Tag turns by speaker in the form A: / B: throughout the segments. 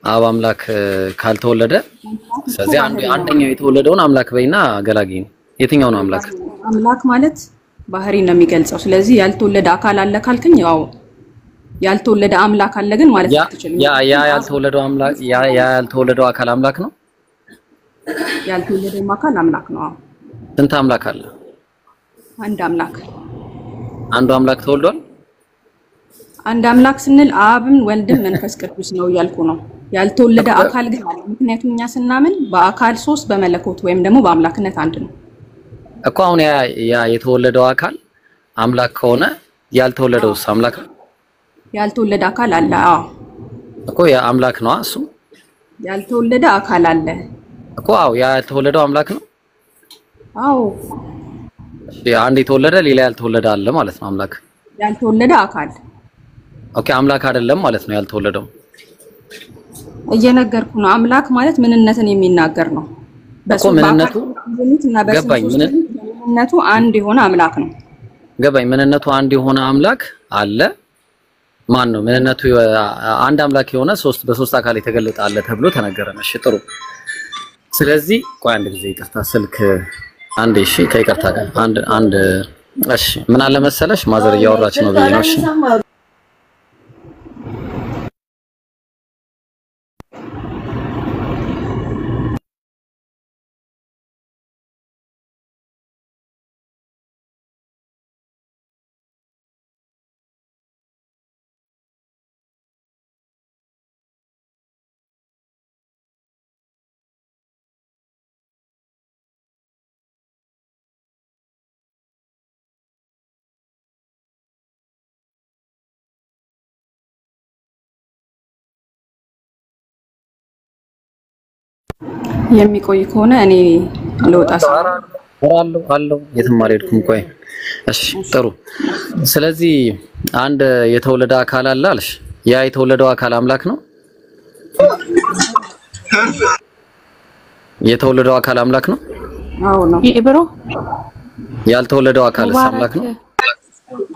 A: አብ አምላክ ካልተወለደ ስለዚህ አንደኛው የተወለደውን አምላክ በይና ገላጊ ነው የትኛው ነው አምላክ
B: አምላክ ማለት ባህሪ ነው የሚገልጸው ስለዚህ ያልተወለደ አካል አለ ካልከኝ ያው ያልተወለደ አምላክ አለ ግን ማለት አትችልም
A: ያ ያልተወለደው አምላክ ያ ያልተወለደው አካል አምላክ ነው
B: ያልተወለደው አካል አምላክ ነው
A: ስንት አምላክ አለ
B: አንድ አምላክ
A: አንዱ አምላክ ተወልዷል
B: አንድ አምላክ ስንል አብን ወልድን መንፈስ ቅዱስ ነው ያልኩ ነው ያልተወለደ አካል ግን ምክንያቱም እኛ ስናምን በአካል 3 በመለኮት ወይም ደግሞ በአምላክነት አንድ ነው
A: እኮ አሁን ያ የተወለደው አካል አምላክ ከሆነ ያልተወለደውስ አምላክ
B: ያልተወለደ አካል አለ
A: እኮ ያ አምላክ ነው እሱ
B: ያልተወለደ አካል አለ
A: እኮ ያልተወለደው አምላክ ነው አንድ የተወለደ ሌላ ያልተወለደ አለ ማለት ነው አምላክ
B: ያልተወለደ አካል
A: ኦኬ አምላክ አይደለም ማለት ነው ያልተወለደው
B: እየነገርኩ ነው አምላክ ማለት ምንነትን የሚናገር ነው
A: ምንነቱ ገባኝ
B: ምንነቱ አንድ የሆነ አምላክ ነው
A: ገባኝ ምንነቱ አንድ የሆነ አምላክ አለ ማን ነው ምንነቱ አንድ አምላክ የሆነ በሶስት አካል የተገለጠ አለ ተብሎ ተነገረን እሺ ጥሩ ስለዚህ ቆይ አንድ ጊዜ ይቅርታ ስልክ አንድ እሺ ከይቅርታ ጋር አንድ እሺ ምን አለ መሰለሽ ማዘር እያወራች ነው ብዬ ነው እሺ
B: የሚቆይ ከሆነ እኔ ልወጣ
A: አለው የትም አልሄድኩም ቆይ እሺ ጥሩ ስለዚህ አንድ የተወለደ አካል አለ አልሽ ያ የተወለደው አካል አምላክ ነው የተወለደው አካል አምላክ ነው
B: አዎ ነው
C: ኢብሮ
A: ያልተወለደው አካል አምላክ ነው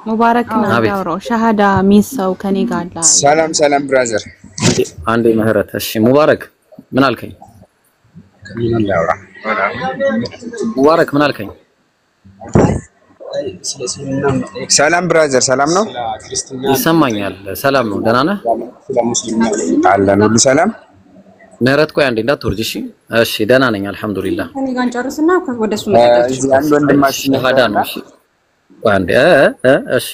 C: ሙባረክ ነው ያወራው ሻሃዳ ሚሳው ከኔ ጋር አለ
D: ሰላም ብራዘር
A: አንዴ ምህረት እሺ ሙባረክ ምን አልከኝ ሙባረክ ምን አልከኝ
D: ሰላም ብራዘር ሰላም ነው
A: ይሰማኛል ሰላም ነው ደህና ነህ
D: አለን ሁሉ ሰላም
A: ምህረት ቆይ አንዴ እንዳትወርጂ እሺ ደህና ነኝ አልহামዱሊላህ
B: ከኔ ጋር እንጨርስና ወደሱ እንቀጥል
D: አንድ ወንድማችን
A: ሻሃዳ ነው እሺ ቆይ አንዴ እሺ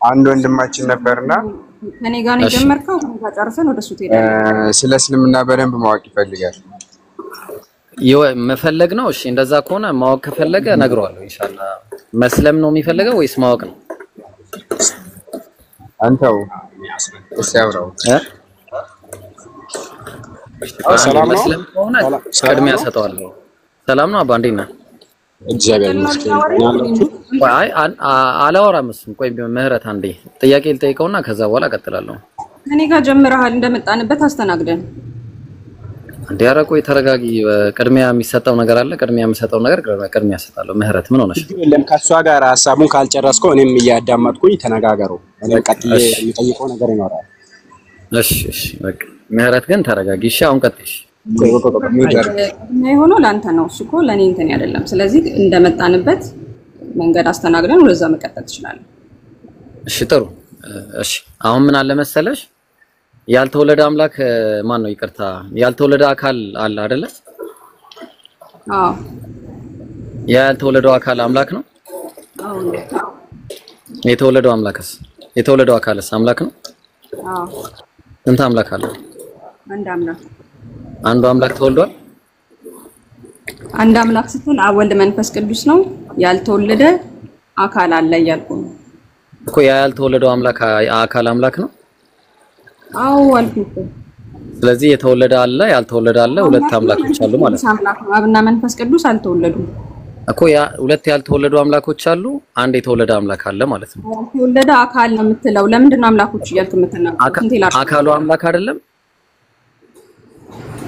D: አንድ ወንድማችን ነበርና
B: ከኔ ጋር ነው የጀመርከው ከኔ ጋር ጨርሰን ወደሱ ትሄዳለህ
D: ስለ እስልምና በደንብ ማወቅ ይፈልጋል
A: መፈለግ ነው እሺ እንደዛ ከሆነ ማወቅ ከፈለገ ነግረዋለሁ ኢንሻአላህ መስለም ነው የሚፈልገው ወይስ ማወቅ ነው
D: አንተው እሰውራው
A: ሰላም ነው መስለም ከሆነ ቅድሚያ ሰጠዋለሁ ሰላም ነው አባ እንዴት ነህ
D: እግዚአብሔር ይመስገን
A: አይ አላወራም እሱም ቆይ ምህረት አንዴ ጥያቄ ልጠይቀውና ከዛ በኋላ እቀጥላለሁ
B: ከኔ ጋር ጀምረሃል እንደመጣንበት አስተናግደን
A: እንዴ አረቆ የተረጋጊ ቅድሚያ የሚሰጠው ነገር አለ ቅድሚያ የሚሰጠው ነገር ቅድሚያ ሰጣለሁ ምህረት ምን ሆነሽ
E: ለምን ካሷ ጋር ሐሳቡን ካልጨረስከው እኔም እያዳመጥኩኝ ተነጋገሩ እኔ ቀጥዬ የሚጠይቀው ነገር ይኖራል
A: እሺ በቃ ምህረት ግን ተረጋጊ እሺ አሁን ቀጥይሽ
B: ነው ሆኖ ላንተ ነው እሱ እኮ ለኔ እንትን አይደለም ስለዚህ እንደመጣንበት መንገድ አስተናግደን ወደዛ መቀጠል ትችላለህ
A: እሺ ጥሩ እሺ አሁን ምን አለ መሰለሽ ያልተወለደ አምላክ ማን ነው ይቅርታ ያልተወለደ አካል አለ አይደለ ያልተወለደው አካል አምላክ ነው የተወለደው አካልስ አምላክ ነው ስንት አምላክ አለ አንዱ አምላክ ተወልዷል
B: አንድ አምላክ ስትል አብ ወልድ መንፈስ ቅዱስ ነው ያልተወለደ አካል አለ እያልኩ ነው
A: እኮ ያልተወለደው አካል አምላክ ነው
B: አዎ አልኩት
A: ስለዚህ የተወለደ አለ ያልተወለደ አለ ሁለት አምላኮች አሉ ማለት ነው
B: አብና መንፈስ ቅዱስ አልተወለዱም
A: እኮ ሁለት ያልተወለዱ አምላኮች አሉ አንድ የተወለደ አምላክ አለ ማለት ነው
B: የተወለደ አካል ነው የምትለው ለምንድን ነው አምላኮች እያልክ የምትናገረው
A: አካሉ አምላክ አይደለም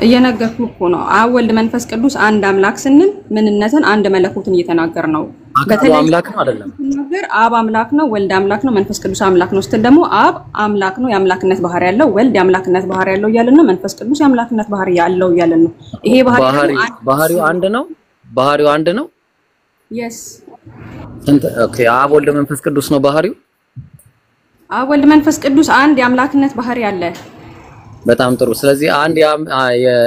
B: እየነገርኩህ እኮ ነው አብ ወልድ መንፈስ ቅዱስ አንድ አምላክ ስንል ምንነትን አንድ መለኮትን እየተናገር ነው
A: አካሉ አምላክ ነው አይደለም?
B: ነገር አብ አምላክ ነው፣ ወልድ አምላክ ነው፣ መንፈስ ቅዱስ አምላክ ነው ስትል ደግሞ አብ አምላክ ነው የአምላክነት ባህሪ ያለው፣ ወልድ የአምላክነት ባህሪ ያለው እያልን ነው፣ መንፈስ ቅዱስ የአምላክነት ባህሪ ያለው እያልን ነው። ይሄ
A: ባህሪው አንድ ነው። ባህሪው አንድ ነው።
B: yes
A: ኦኬ። አብ ወልድ መንፈስ ቅዱስ ነው ባህሪው።
B: አብ ወልድ መንፈስ ቅዱስ አንድ የአምላክነት ባህሪ አለ።
A: በጣም ጥሩ። ስለዚህ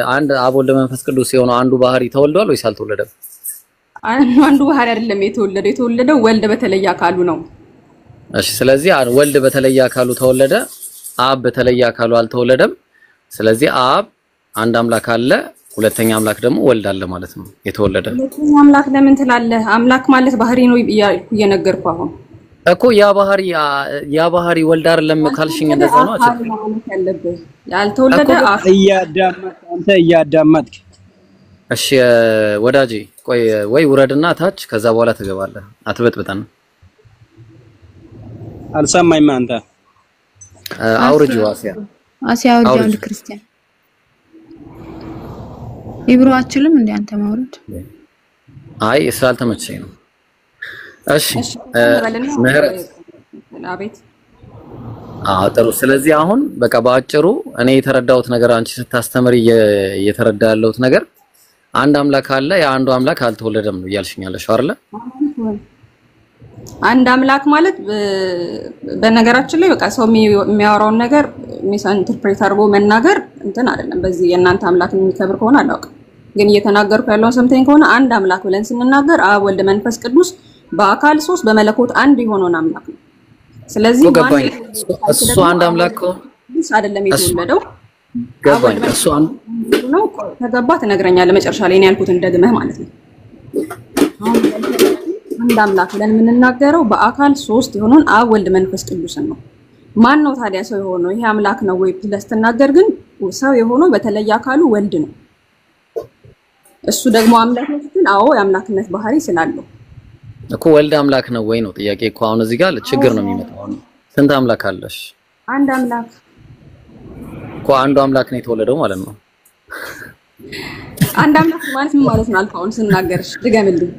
A: አንድ አብ ወልድ መንፈስ ቅዱስ የሆነው አንዱ ባህሪ ተወልዷል ወይስ አልተወለደም?
B: አንዱ ባህሪ አይደለም የተወለደው ወልድ በተለየ አካሉ ነው።
A: እሺ ስለዚህ ወልድ በተለየ አካሉ ተወለደ፣ አብ በተለየ አካሉ አልተወለደም። ስለዚህ አብ አንድ አምላክ አለ፣ ሁለተኛ አምላክ ደግሞ ወልድ አለ ማለት ነው የተወለደ።
B: ሁለተኛ አምላክ ለምን ትላለህ? አምላክ ማለት ባህሪ ነው እየነገርኩህ አሁን
E: እኮ ያ ባህሪ ወልድ አይደለም ካልሽኝ እንደዛ ነው
B: ያለብህ ያልተወለደ
E: አንተ እያዳመጥክ
A: እሺ ወዳጄ ቆይ ወይ ውረድና ታች ከዛ በኋላ ትገባለህ አትበጥብጠን
E: አልሰማኝም አንተ
A: አውርጂ አሲያ
C: አውርጂ አንድ ክርስቲያን ኢብሮ አችልም እንዴ አንተ ማውረድ
A: አይ ስላልተመቸኝ ነው እሺ ምህረት
B: አቤት
A: ጥሩ ስለዚህ አሁን በቃ ባጭሩ እኔ የተረዳሁት ነገር አንቺ ስታስተምሪ እየተረዳ ያለሁት ነገር አንድ አምላክ አለ ያ አንዱ አምላክ አልተወለደም ነው እያልሽኛለሽ አይደል
B: አንድ አምላክ ማለት በነገራችን ላይ በቃ ሰው የሚያወራውን ነገር ሚስ ኢንተርፕሬት አድርጎ መናገር እንትን አይደለም በዚህ የእናንተ አምላክ የሚከብር ከሆነ አላውቅም ግን እየተናገርኩ ያለውን ሰምተኝ ከሆነ አንድ አምላክ ብለን ስንናገር አብ ወልድ መንፈስ ቅዱስ በአካል ሶስት በመለኮት አንድ የሆነውን አምላክ ነው ስለዚህ
A: እሱ አንድ አምላክ
B: አይደለም የተወለደው
A: ገባኝ እሱ
B: ነው ተገባ ትነግረኛለህ መጨረሻ ላይ እኔ ያልኩትን ደግመህ ማለት ነው አንድ አምላክ ብለን የምንናገረው በአካል ሶስት የሆነውን አብ ወልድ መንፈስ ቅዱስን ነው ማን ነው ታዲያ ሰው የሆነው ይሄ አምላክ ነው ወይ ለስተናገር ግን ሰው የሆነው በተለየ አካሉ ወልድ ነው እሱ ደግሞ አምላክ ነው ግን አዎ የአምላክነት ባህሪ ስላለው
A: እኮ ወልድ አምላክ ነው ወይ ነው ጥያቄ እኮ አሁን እዚህ ጋር ችግር ነው የሚመጣው ስንት አምላክ አለሽ
B: አንድ አምላክ
A: እኮ አንዱ አምላክ ነው የተወለደው ማለት ነው
B: አንድ አምላክ ማለት ምን ማለት ነው አልፋውን ስናገርሽ ድገምልኝ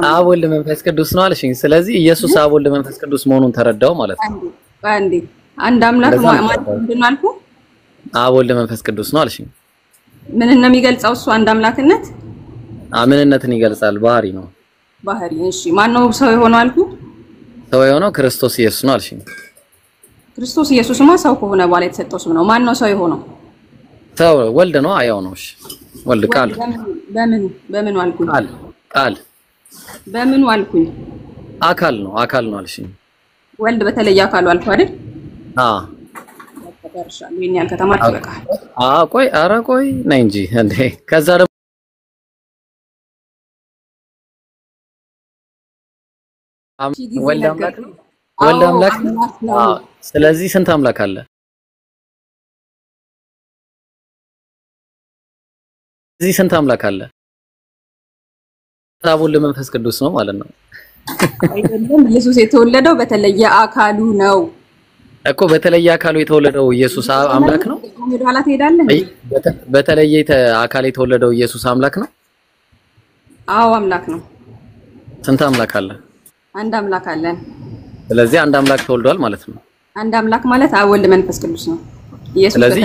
A: አብ ወልድ መንፈስ ቅዱስ ነው አልሽኝ ስለዚህ ኢየሱስ አብ ወልድ መንፈስ ቅዱስ መሆኑን ተረዳው ማለት ነው
B: አንዴ አንድ አምላክ ማለት ምንድን ነው አልኩ
A: አብ ወልድ መንፈስ ቅዱስ ነው አልሽኝ
B: ምን ነው የሚገልጸው እሱ አንድ አምላክነት
A: ምንነትን ይገልጻል ባህሪ ነው
B: ባህሪ እሺ ማን ነው ሰው የሆነው አልኩ
A: ሰው የሆነው ክርስቶስ ኢየሱስ ነው አልሽኝ
B: ክርስቶስ ኢየሱስማ ሰው ከሆነ በኋላ የተሰጠው ስም ነው ማን ነው ሰው የሆነው
A: ሰው ወልድ ነው አያው ነው እሺ ወልድ ቃል
B: በምን አልኩኝ
A: ቃል
B: በምን አልኩኝ
A: አካል ነው አልሽኝ
B: ወልድ በተለየ አካሉ አልኩ አይደል ተደርሻለሁ የኛ ከተማርኩ በቃ
A: ቆይ ኧረ ቆይ ነይ እንጂ እንዴ ከዛ ወልድ አምላክ ስለዚህ ስንት አምላክ አለ እዚህ ስንት አምላክ አለ አብ ወልድ መንፈስ ቅዱስ ነው ማለት ነው
B: አይደለም ኢየሱስ የተወለደው በተለየ አካሉ ነው
A: እኮ በተለየ አካሉ የተወለደው ኢየሱስ አምላክ ነው
B: ኋላ ትሄዳለህ
A: በተለየ አካል የተወለደው ኢየሱስ አምላክ ነው
B: አዎ አምላክ ነው
A: ስንት አምላክ አለ
B: አንድ አምላክ አለን
A: ስለዚህ አንድ አምላክ ተወልዷል ማለት ነው
B: አንድ አምላክ ማለት አብ ወልድ መንፈስ ቅዱስ ነው
A: ስለዚህ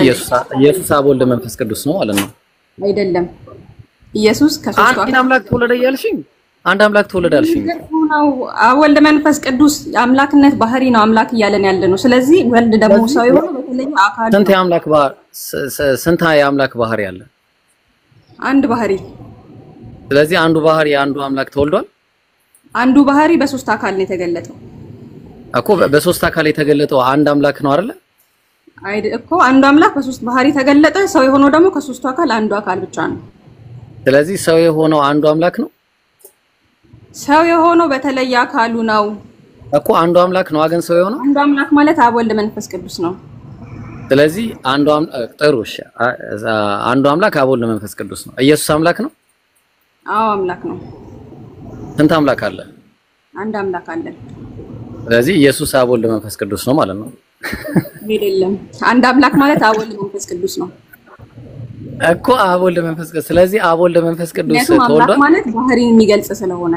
A: ኢየሱስ አብ ወልድ መንፈስ ቅዱስ ነው ማለት ነው
B: አይደለም ኢየሱስ ከሶስቱ
A: አንድ አምላክ ተወለደ ያልሽኝ አንድ አምላክ ተወለደ ያልሽኝ
B: ነው አብ ወልድ መንፈስ ቅዱስ የአምላክነት ባህሪ ነው አምላክ እያለን ያለ ነው ስለዚህ ወልድ ደግሞ ሰው የሆነው በተለየ አካል
A: ስንት የአምላክ ባህሪ አለ
B: አንድ ባህሪ
A: ስለዚህ አንዱ ባህሪ አንዱ አምላክ ተወልዷል
B: አንዱ ባህሪ በሶስት አካል ነው የተገለጠው
A: እኮ በሶስት አካል የተገለጠው አንድ አምላክ ነው አይደል
B: እኮ አንዱ አምላክ በሶስት ባህሪ ተገለጠ ሰው የሆነው ደግሞ ከሶስቱ አካል አንዱ አካል ብቻ ነው
A: ስለዚህ ሰው የሆነው አንዱ አምላክ ነው
B: ሰው የሆነው በተለየ አካሉ ነው
A: እኮ አንዱ አምላክ ነው አገን ሰው የሆነው
B: አንዱ አምላክ ማለት አብ ወልድ መንፈስ ቅዱስ ነው
A: ስለዚህ አንዱ ጥሩሽ አንዱ አምላክ አብ ወልድ መንፈስ ቅዱስ ነው ኢየሱስ አምላክ ነው
B: አዎ አምላክ ነው
A: ስንት አምላክ አለ
B: አንድ አምላክ አለ
A: ስለዚህ ኢየሱስ አብ ወልድ መንፈስ ቅዱስ ነው ማለት ነው
B: አይደለም አንድ አምላክ ማለት አብ ወልድ መንፈስ ቅዱስ ነው
A: እኮ አብ ወልድ መንፈስ ቅዱስ ስለዚህ አብ ወልድ መንፈስ ቅዱስ
B: ተወልዷል ማለት ባህሪን የሚገልጽ ስለሆነ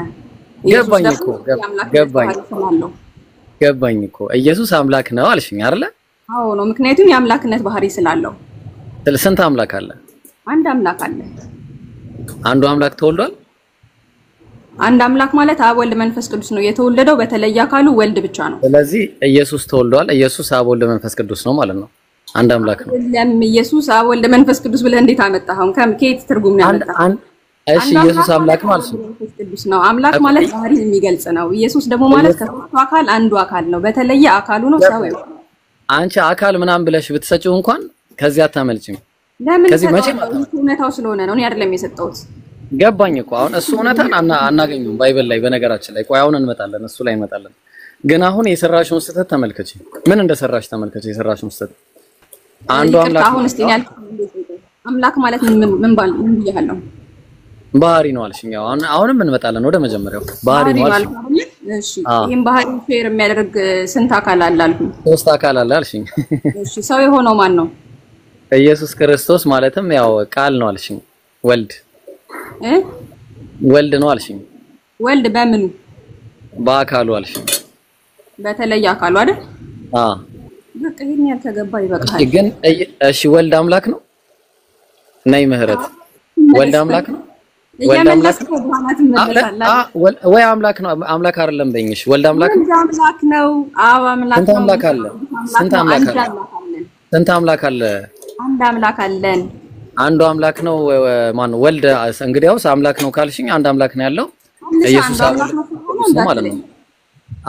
A: ገባኝ እኮ ኢየሱስ አምላክ ነው አልሽኝ አይደለ?
B: አዎ ነው። ምክንያቱም የአምላክነት ባህሪ ስላለው።
A: ስንት አምላክ አለ?
B: አንድ አምላክ አለ።
A: አንዱ አምላክ ተወልዷል?
B: አንድ አምላክ ማለት አብ ወልድ መንፈስ ቅዱስ ነው። የተወለደው በተለየ አካሉ ወልድ ብቻ ነው።
A: ስለዚህ ኢየሱስ ተወልዷል። ኢየሱስ አብ ወልድ መንፈስ ቅዱስ ነው ማለት ነው። አንድ አምላክ ነው።
B: ኢየሱስ አብ ወልድ መንፈስ ቅዱስ ብለህ እንዴት አመጣኸው? ከየት ትርጉም ነው ያመጣኸው?
A: እሺ ኢየሱስ አምላክ ማለት
B: መንፈስ ቅዱስ ነው። አምላክ ማለት ባህሪን የሚገልጽ ነው። ኢየሱስ ደግሞ ማለት ከሦስቱ አካል አንዱ አካል ነው። በተለየ አካሉ ነው ሰው ነው።
A: አንቺ አካል ምናምን ብለሽ ብትሰጪው እንኳን ከዚህ አታመልጭም።
B: ለምን እውነታው ስለሆነ ነው። እኔ አይደለም የሰጠሁት።
A: ገባኝ እኮ አሁን እሱ እውነታን አናገኙም ባይብል ላይ። በነገራችን ላይ ቆይ አሁን እንመጣለን፣ እሱ ላይ እንመጣለን። ግን አሁን የሰራሽውን ስህተት ተመልከቺ። ምን እንደሰራሽ ተመልከቺ። የሰራሽውን ስህተት አንዱ አምላክ
B: አሁን እስቲ አምላክ ማለት ምን ብያለሁ?
A: ባህሪ ነው አልሽኝ። አሁንም እንመጣለን ወደ መጀመሪያው ባህሪ ነው አልሽኝ።
B: እሺ ይሄን ባህሪ ሼር የሚያደርግ ስንት አካል አለ አልኩኝ?
A: 3 አካል አለ አልሽኝ።
B: እሺ ሰው የሆነው ማን ነው?
A: ኢየሱስ ክርስቶስ ማለትም ያው ቃል ነው አልሽኝ። ወልድ ነው አልሽኝ።
B: ወልድ በምኑ?
A: በአካሉ አልሽኝ።
B: በተለየ አካሉ አይደል? በቃ ይሄን ያልተገባ ይበቃል።
A: ግን እሺ ወልድ አምላክ ነው? ነይ ምህረት ወልድ አምላክ ነው? ወልድ አምላክ ነው ወይ አምላክ ነው? አምላክ አይደለም በእኝሽ ወልድ አምላክ ነው?
B: አምላክ ነው። አዎ አምላክ ነው።
A: ስንት አምላክ አለ? ስንት አምላክ አለ? አንድ አምላክ አለን። አንዱ አምላክ ነው ማን ነው? ወልድ እንግዲያውስ አምላክ ነው ካልሽኝ አንድ አምላክ ነው ያለው ኢየሱስ ማለት ነው።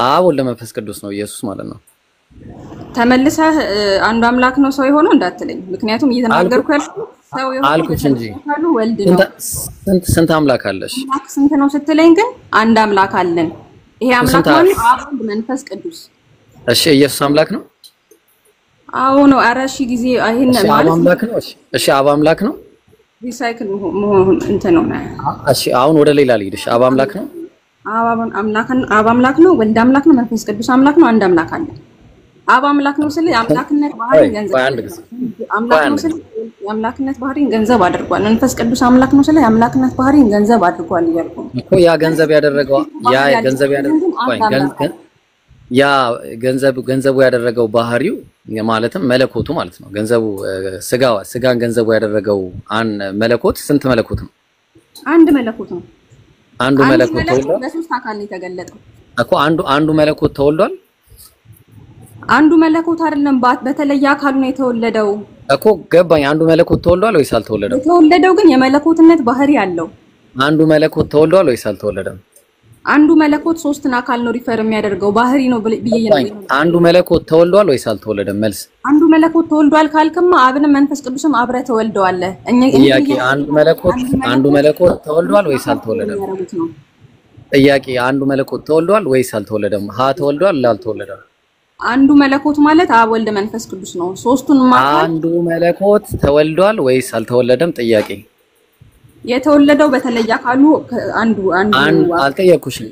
A: አብ ወልድ መንፈስ ቅዱስ ነው ኢየሱስ ማለት ነው።
B: ተመልሰህ አንዱ አምላክ ነው ሰው የሆነው እንዳትለኝ። ምክንያቱም እየተናገርኩ ያልኩት ሰው የሆነው
A: አልኩሽ እንጂ
B: ወልድ ነው።
A: ስንት አምላክ አለሽ?
B: ስንት ነው ስትለኝ ግን አንድ አምላክ አለን። ይሄ አምላክ ማለት አብ ወልድ መንፈስ ቅዱስ።
A: እሺ ኢየሱስ አምላክ ነው?
B: አዎ ነው። ኧረ እሺ ጊዜ ይሄን ማለት
A: አምላክ ነው። እሺ አብ አምላክ ነው።
B: ሪሳይክል መሆን እንትን ነው።
A: እሺ አሁን ወደ ሌላ ልሂድሽ። አብ አምላክ ነው። አብ አምላክ ነው። ወልድ አምላክ ነው። መንፈስ ቅዱስ አምላክ ነው። አንድ አምላክ አለ። አብ አምላክ ነው ስለ አምላክነት ባህሪን ገንዘብ አምላክ ነው ስለ የአምላክነት ባህሪን ገንዘብ አድርጓል። መንፈስ ቅዱስ አምላክ ነው ስለ የአምላክነት ባህሪን ገንዘብ አድርጓል እያልኩ እኮ ያ ገንዘብ ያደረገው ገንዘቡ ያደረገው ባህሪው ማለትም መለኮቱ ማለት ነው። ገንዘቡ ስጋን ገንዘቡ ያደረገው መለኮት ስንት መለኮት ነው?
B: አንድ መለኮት ነው።
A: አንዱ መለኮት ተወልዷል።
B: በሶስት አካል ነው የተገለጠው
A: እኮ አንዱ መለኮት ተወልዷል።
B: አንዱ መለኮት አይደለም በተለየ አካሉ ነው የተወለደው
A: እኮ ገባኝ። አንዱ መለኮት ተወልዷል ወይስ አልተወለደም?
B: የተወለደው ግን የመለኮትነት ባህሪ አለው።
A: አንዱ መለኮት ተወልዷል ወይስ አልተወለደም?
B: አንዱ መለኮት ሶስትን አካል ነው ሪፈር የሚያደርገው ባህሪ ነው ብዬ ነው።
A: አንዱ መለኮት ተወልዷል ወይስ አልተወለደም? መልስ
B: አንዱ መለኮት ተወልዷል ካልክማ አብንም መንፈስ ቅዱስም አብረ ተወልደዋል።
A: ጥያቄ አንዱ መለኮት ተወልዷል ወይስ አልተወለደም? ጥያቄ አንዱ መለኮት ተወልዷል ወይስ አልተወለደም? ተወልዷል አልተወለደም?
B: አንዱ መለኮት ማለት አብ ወልድ መንፈስ ቅዱስ ነው። ሶስቱን ማለት
A: አንዱ መለኮት ተወልዷል ወይስ አልተወለደም? ጥያቄ
B: የተወለደው በተለየ አካሉ አንዱ
A: አልጠየኩሽም።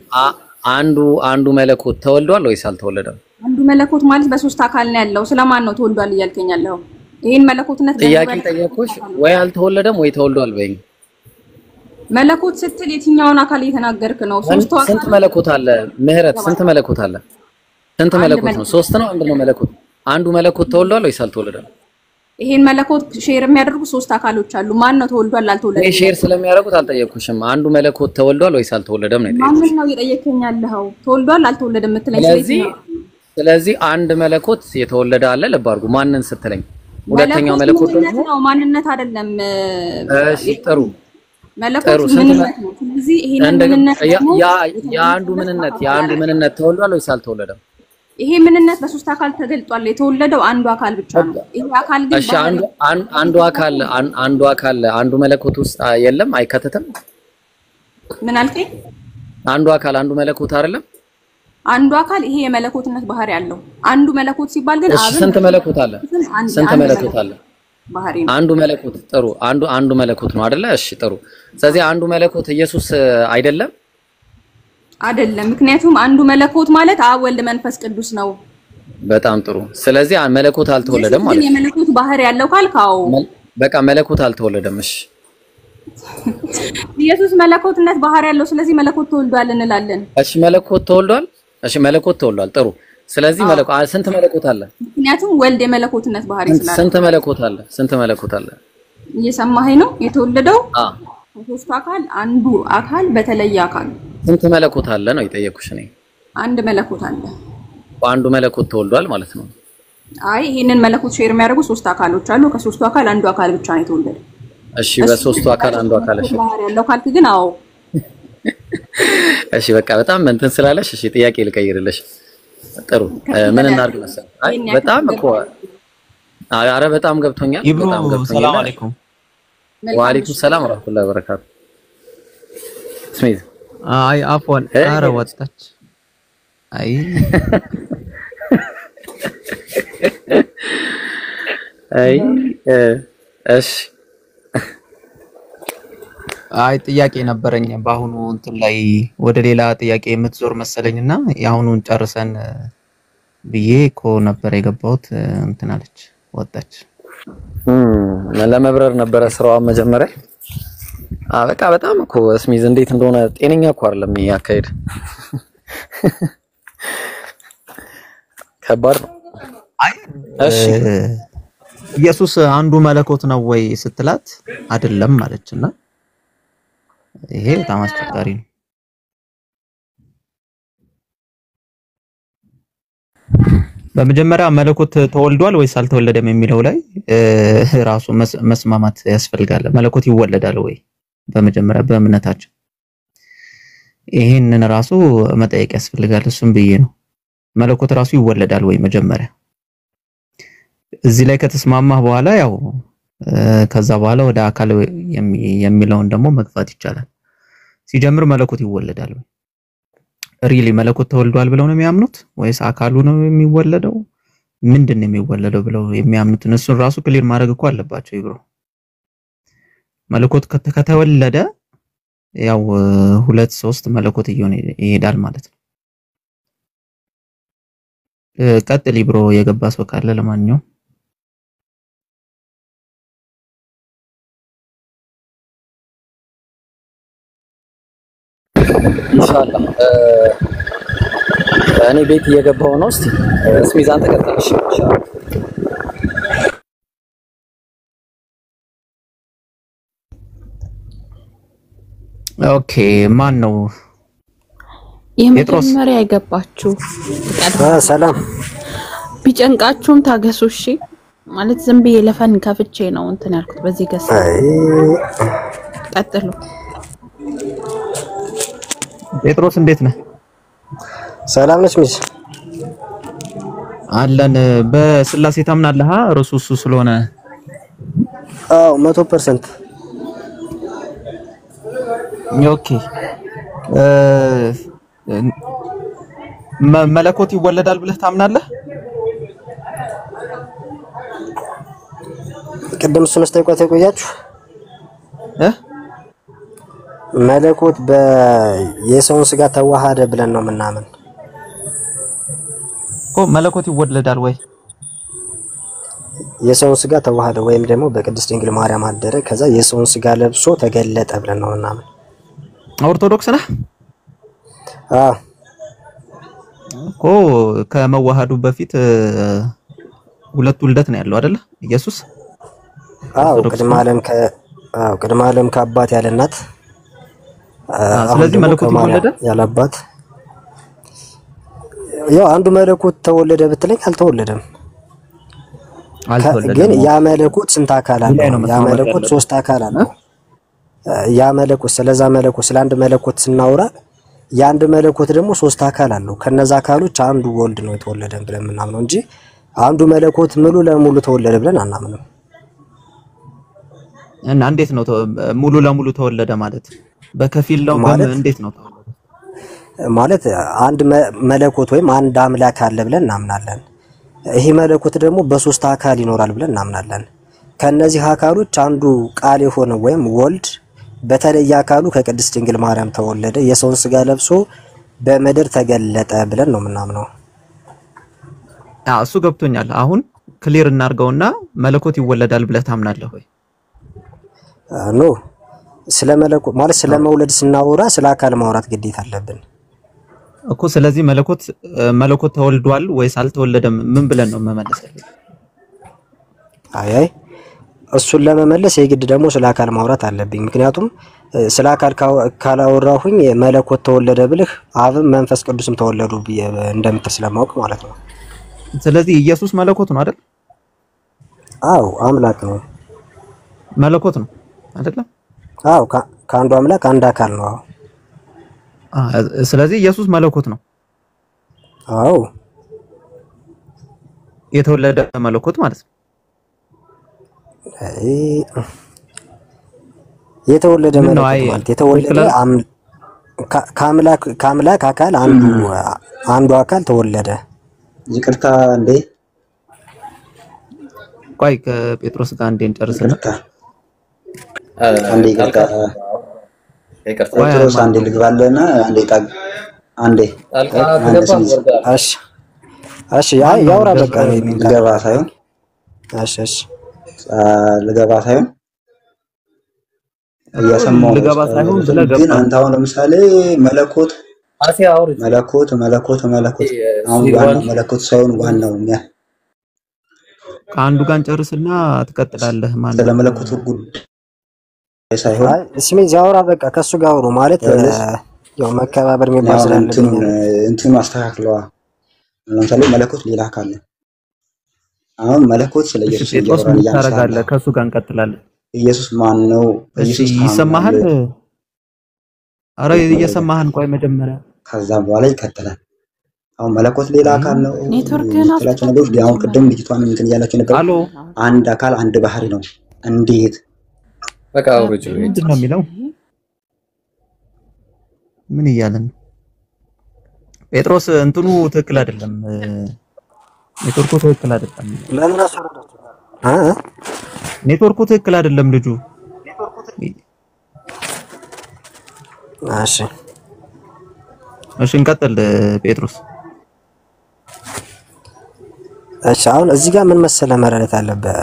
A: አንዱ መለኮት ተወልዷል ወይስ አልተወለደም?
B: አንዱ መለኮት ማለት በሶስት አካል ነው ያለው። ስለማን ነው ተወልዷል እያልከኝ ያለው? ይሄን መለኮትነት
A: ጥያቄ ጠየኩሽ። ወይ አልተወለደም ወይ ተወልዷል በይኝ።
B: መለኮት ስትል የትኛውን አካል እየተናገርክ ነው?
A: ስንት መለኮት አለ? ምህረት ስንት መለኮት አለ? ስንት መለኮት ነው? 3 ነው? አንድ ነው መለኮት? አንዱ መለኮት ተወልዷል ወይስ አልተወለደም?
B: ይሄን መለኮት ሼር የሚያደርጉ 3 አካሎች አሉ። ማን ነው ተወልዷል አልተወለደም?
A: ሼር ስለሚያደርጉት አልጠየቅኩሽም። አንዱ መለኮት ተወልዷል ወይስ አልተወለደም ነው የጠየቅኩሽ።
B: ማን ነው እየጠየከኝ ያለኸው? ተወልዷል አልተወለደም የምትለኝ?
A: ስለዚህ አንድ መለኮት የተወለደ አለ። ልብ አድርጉ። ማንን ስትለኝ ሁለተኛው መለኮት ደግሞ
B: ማንነት አይደለም።
A: እሺ ጥሩ
B: መለኮት ምንነት ነው። ስለዚህ ይሄን ምንነት
A: የአንዱ ምንነት ተወልዷል ወይስ አልተወለደም?
B: ይሄ ምንነት በሶስት አካል ተገልጧል። የተወለደው አንዱ አካል ብቻ ነው። ይሄ አካል ግን
A: እሺ አንዱ መለኮት ውስጥ የለም፣ አይከተትም።
B: ምን አልከኝ?
A: አንዱ አካል አንዱ መለኮት አይደለም።
B: አንዱ አካል ይሄ የመለኮትነት ባህሪ ያለው አንዱ መለኮት ሲባል ግን
A: አብን ስንት መለኮት አለ? ስንት መለኮት አለ?
B: ባህሪ
A: አንዱ መለኮት ጥሩ አንዱ መለኮት ነው አይደለ? እሺ ጥሩ። ስለዚህ አንዱ መለኮት ኢየሱስ አይደለም
B: አይደለም። ምክንያቱም አንዱ መለኮት ማለት አብ ወልድ መንፈስ ቅዱስ ነው።
A: በጣም ጥሩ። ስለዚህ መለኮት አልተወለደም ማለት ነው።
B: የመለኮት ባህሪ ያለው ካልካው
A: በቃ መለኮት አልተወለደም። እሺ
B: ኢየሱስ መለኮትነት ባህሪ ያለው ስለዚህ መለኮት ተወልዷል እንላለን።
A: እሺ መለኮት ተወልዷል። እሺ መለኮት ተወልዷል። ጥሩ። ስለዚህ መለኮት ስንት መለኮት አለ?
B: ምክንያቱም ወልድ የመለኮትነት ባህሪ ስላለ
A: ስንት መለኮት አለ? ስንት መለኮት አለ?
B: እየሰማኸኝ ነው? የተወለደው ከሶስቱ አካል አንዱ አካል በተለየ አካል
A: ስንት መለኮት አለ ነው የጠየኩሽ እኔ።
B: አንድ መለኮት አለ።
A: በአንዱ መለኮት ተወልዷል ማለት ነው።
B: አይ ይሄንን መለኮት ሼር የሚያደርጉ ሶስት አካሎች አሉ። ከሶስቱ አካል አንዱ አካል ብቻ ነው የተወለደው።
A: እሺ በሶስቱ አካል አንዱ አካል እሺ
B: ባህሪ ያለው ካልክ ግን አዎ
A: እሺ በቃ በጣም እንትን ስላለሽ እሺ ጥያቄ ልቀይርልሽ። ጥሩ ምን እናድርግ መሰለኝ? አይ በጣም እኮ ኧረ በጣም ገብቶኛል። በጣም ገብቶኛል። ሰላም አለይኩም። ወአለይኩም ሰላም ወራህመቱላሂ ወበረካቱ። ስሚት
F: አይ አፎን ኧረ ወጣች። አይ
A: አይ እሺ
F: አይ ጥያቄ ነበረኝ በአሁኑ እንትን ላይ ወደ ሌላ ጥያቄ የምትዞር መሰለኝና ያሁኑን ጨርሰን ብዬ እኮ ነበር የገባሁት እንትን አለች ወጣች።
A: ለመብረር ነበረ ስራዋ መጀመሪያ። በቃ በጣም እኮ ስሚዝ እንዴት እንደሆነ ጤነኛ እኮ አይደለም ያካሄድ ከባድ ነው።
F: አይ እሺ ኢየሱስ አንዱ መለኮት ነው ወይ ስትላት አይደለም ማለችና ይሄ በጣም አስቸጋሪ ነው። በመጀመሪያ መለኮት ተወልዷል ወይስ አልተወለደም የሚለው ላይ ራሱ መስማማት ያስፈልጋል። መለኮት ይወለዳል ወይ በመጀመሪያ በእምነታችን ይሄንን ራሱ መጠየቅ ያስፈልጋል። እሱም ብዬ ነው መለኮት ራሱ ይወለዳል ወይ መጀመሪያ እዚህ ላይ ከተስማማህ በኋላ ያው ከዛ በኋላ ወደ አካል የሚለውን ደግሞ መግፋት ይቻላል። ሲጀምር መለኮት ይወለዳል ወይ ሪሊ መለኮት ተወልዷል ብለው ነው የሚያምኑት ወይስ አካሉ ነው የሚወለደው ምንድነው የሚወለደው ብለው የሚያምኑት እነሱን ራሱ ክሊር ማድረግ እኮ አለባቸው። ይብሮ መለኮት ከተወለደ ያው 2-3 መለኮት ይሄዳል ማለት ነው። ቀጥል ይብሮ የገባ ሰው ካለ ለማንኛውም
A: ኢንሻአላህ እኔ ቤት እየገባው ነው። እስቲ ስሚዛን ተከታተልሽ ኢንሻአላህ።
F: ኦኬ ማን ነው
C: የመጀመሪያ የገባችሁ?
G: ሰላም
C: ቢጨንቃችሁም ታገሱ እሺ። ማለት ዝም ብዬ ለፈን ከፍቼ ነው እንትን ያልኩት በዚህ ገስ ቀጥሉ።
F: ጴጥሮስ እንዴት ነህ?
G: ሰላም ነሽ ሚስ?
F: አለን በስላሴ ታምናለህ? ርዕሱ እሱ ስለሆነ
G: አዎ 100%።
F: ኦኬ መለኮት ይወለዳል ብለህ ታምናለህ?
G: ቅድም እሱን ስጠይቋት የቆያችሁ መለኮት የሰውን ስጋ ተዋሃደ ብለን ነው ምናምን
F: እኮ መለኮት ይወለዳል ወይ
G: የሰውን ስጋ ተዋሃደ ወይም ደግሞ በቅድስት ድንግል ማርያም አደረ ከዛ የሰውን ስጋ ለብሶ ተገለጠ ብለን ነው ምናምን።
F: ኦርቶዶክስ ነህ? እኮ ከመዋሃዱ በፊት ሁለት ውልደት ነው ያለው አይደለ ኢየሱስ? ቅድመ ዓለም ከአባት ያለ እናት ስለዚህ መለኮት ይወለደ
G: ያለባት ያው አንዱ መለኮት ተወለደ ብትለኝ አልተወለደም። ግን ያ መለኮት ስንት አካል አለው? ያ መለኮት 3 አካል አለው። ያ መለኮት ስለዛ መለኮት ስለ አንድ መለኮት ስናወራ የአንድ መለኮት ደግሞ 3 አካል አለው። ከነዛ አካሎች አንዱ ወልድ ነው የተወለደ ብለን ምናምነው እንጂ አንዱ መለኮት ሙሉ ለሙሉ ተወለደ ብለን አናምንም።
F: እና እንዴት ነው ሙሉ ለሙሉ ተወለደ ማለት? በከፊል ነው እንዴት ነው ተወለደ
G: ማለት? አንድ መለኮት ወይም አንድ አምላክ አለ ብለን እናምናለን። ይሄ መለኮት ደግሞ በ3 አካል ይኖራል ብለን እናምናለን። ከነዚህ አካሎች አንዱ ቃል የሆነ ወይም ወልድ በተለየ አካሉ ከቅድስት ድንግል ማርያም ተወለደ፣ የሰውን ስጋ ለብሶ በምድር ተገለጠ ብለን ነው ምናምነው።
F: እሱ ገብቶኛል። አሁን ክሊር እናርገውና መለኮት ይወለዳል ብለህ ታምናለህ ወይ?
G: ኖ ስለመለኮት ማለት ስለመውለድ ስናወራ ስለ አካል ማውራት ግዴታ አለብን
F: እኮ። ስለዚህ መለኮት ተወልዷል ወይስ አልተወለደም ምን ብለን ነው መመለስልኝ?
G: አይ እሱን ለመመለስ የግድ ደግሞ ስለ አካል ማውራት አለብኝ። ምክንያቱም ስለ አካል ካላወራሁኝ መለኮት ተወለደ ብልህ አብም መንፈስ ቅዱስም ተወለዱ እንደምትል ስለማውቅ ማለት ነው።
F: ስለዚህ ኢየሱስ መለኮት ነው አይደል?
G: አዎ አምላክ ነው።
F: መለኮት ነው አይደል?
G: አዎ ከአንዱ አምላክ አንድ አካል ነው።
F: ስለዚህ ኢየሱስ መለኮት ነው።
G: አዎ
F: የተወለደ መለኮት ማለት ነው።
G: የተወለደ መለኮት ማለት የተወለደ ከአምላክ አካል አንዱ አካል ተወለደ።
H: ይቅርታ እንዴ
F: ቆይ ከጴጥሮስ ጋር እንዴ እንጨርስና
H: አንዴ ይቅርታ ጴጥሮስ አንዴ ልግባለና አንዴ
G: እሺ ያውራ በቃ
H: ልገባ ሳይሆን
G: እሺ
H: ልገባ ሳይሆን እያሰማሁ ግን አንተ አሁን ለምሳሌ መለኮት አሁን ዋናው መለኮት ሳይሆን ዋናው
F: ከአንዱ ጋር እንጨርስና ትቀጥላለህ ማለት
H: ስለ መለኮት ጉዳይ ሳይሆን
G: እስሜ ያውራ በቃ ከሱ ጋር አውሩ ማለት ያው መከባበር የሚባል ስላለብኝ
H: እንትን ማስተካከለዋ። ለምሳሌ መለኮት ሌላ አካል ነው። አሁን መለኮት ስለ ኢየሱስ
F: ያወራል ከሱ ጋር እንቀጥላለን።
H: ኢየሱስ ማን ነው?
F: ኢየሱስ ይሰማሃል? አረ እየሰማህን ቆይ መጀመሪያ
H: ከዛ በኋላ ይከተላል። አሁን መለኮት ሌላ አካል ነው
C: ኔትወርክህን
H: ስላችሁ ነገሮች አሁን ቅድም ልጅቷን እንትን እያላችሁ ነበር። አንድ አካል አንድ ባህሪ ነው። እንዴት
A: በቃ አውርጅ
F: ምንድን ነው የሚለው? ምን እያለን ጴጥሮስ እንትኑ ትክክል አይደለም። ኔትወርኩ ትክክል አይደለም።
G: ለምን አሰራራችሁ?
F: ኔትወርኩ ትክክል አይደለም ልጁ። እሺ እንቀጥል ጴጥሮስ።
G: እሺ አሁን እዚህ ጋር ምን መሰለ መረዳት አለበት።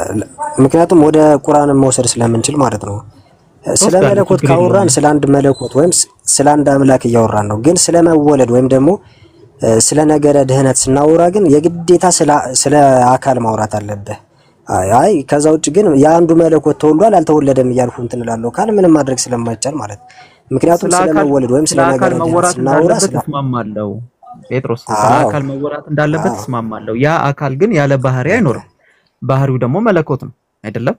G: ምክንያቱም ወደ ቁርአንን መውሰድ ስለምንችል ማለት ነው። ስለ መለኮት ካወራን ስለ አንድ መለኮት ወይም ስለ አንድ አምላክ እያወራን ነው። ግን ስለ መወለድ ወይም ደግሞ ስለ ነገረ ድህነት ስናወራ ግን የግዴታ ስለ አካል ማውራት አለበት። አይ ከዛ ውጭ ግን የአንዱ መለኮት ተወልዷል አልተወለደም እያልኩ እንትን እላለሁ ካለ ምንም ማድረግ ስለማይቻል ማለት ነው። ምክንያቱም ስለ መወለድ ወይም ስለ ነገረ ድህነት ስናወራ
F: ተስማማለሁ ጴጥሮስ። አካል መወራት እንዳለበት ተስማማለሁ። ያ አካል ግን ያለ ባህሪ አይኖርም። ባህሪው ደግሞ መለኮት ነው አይደለም?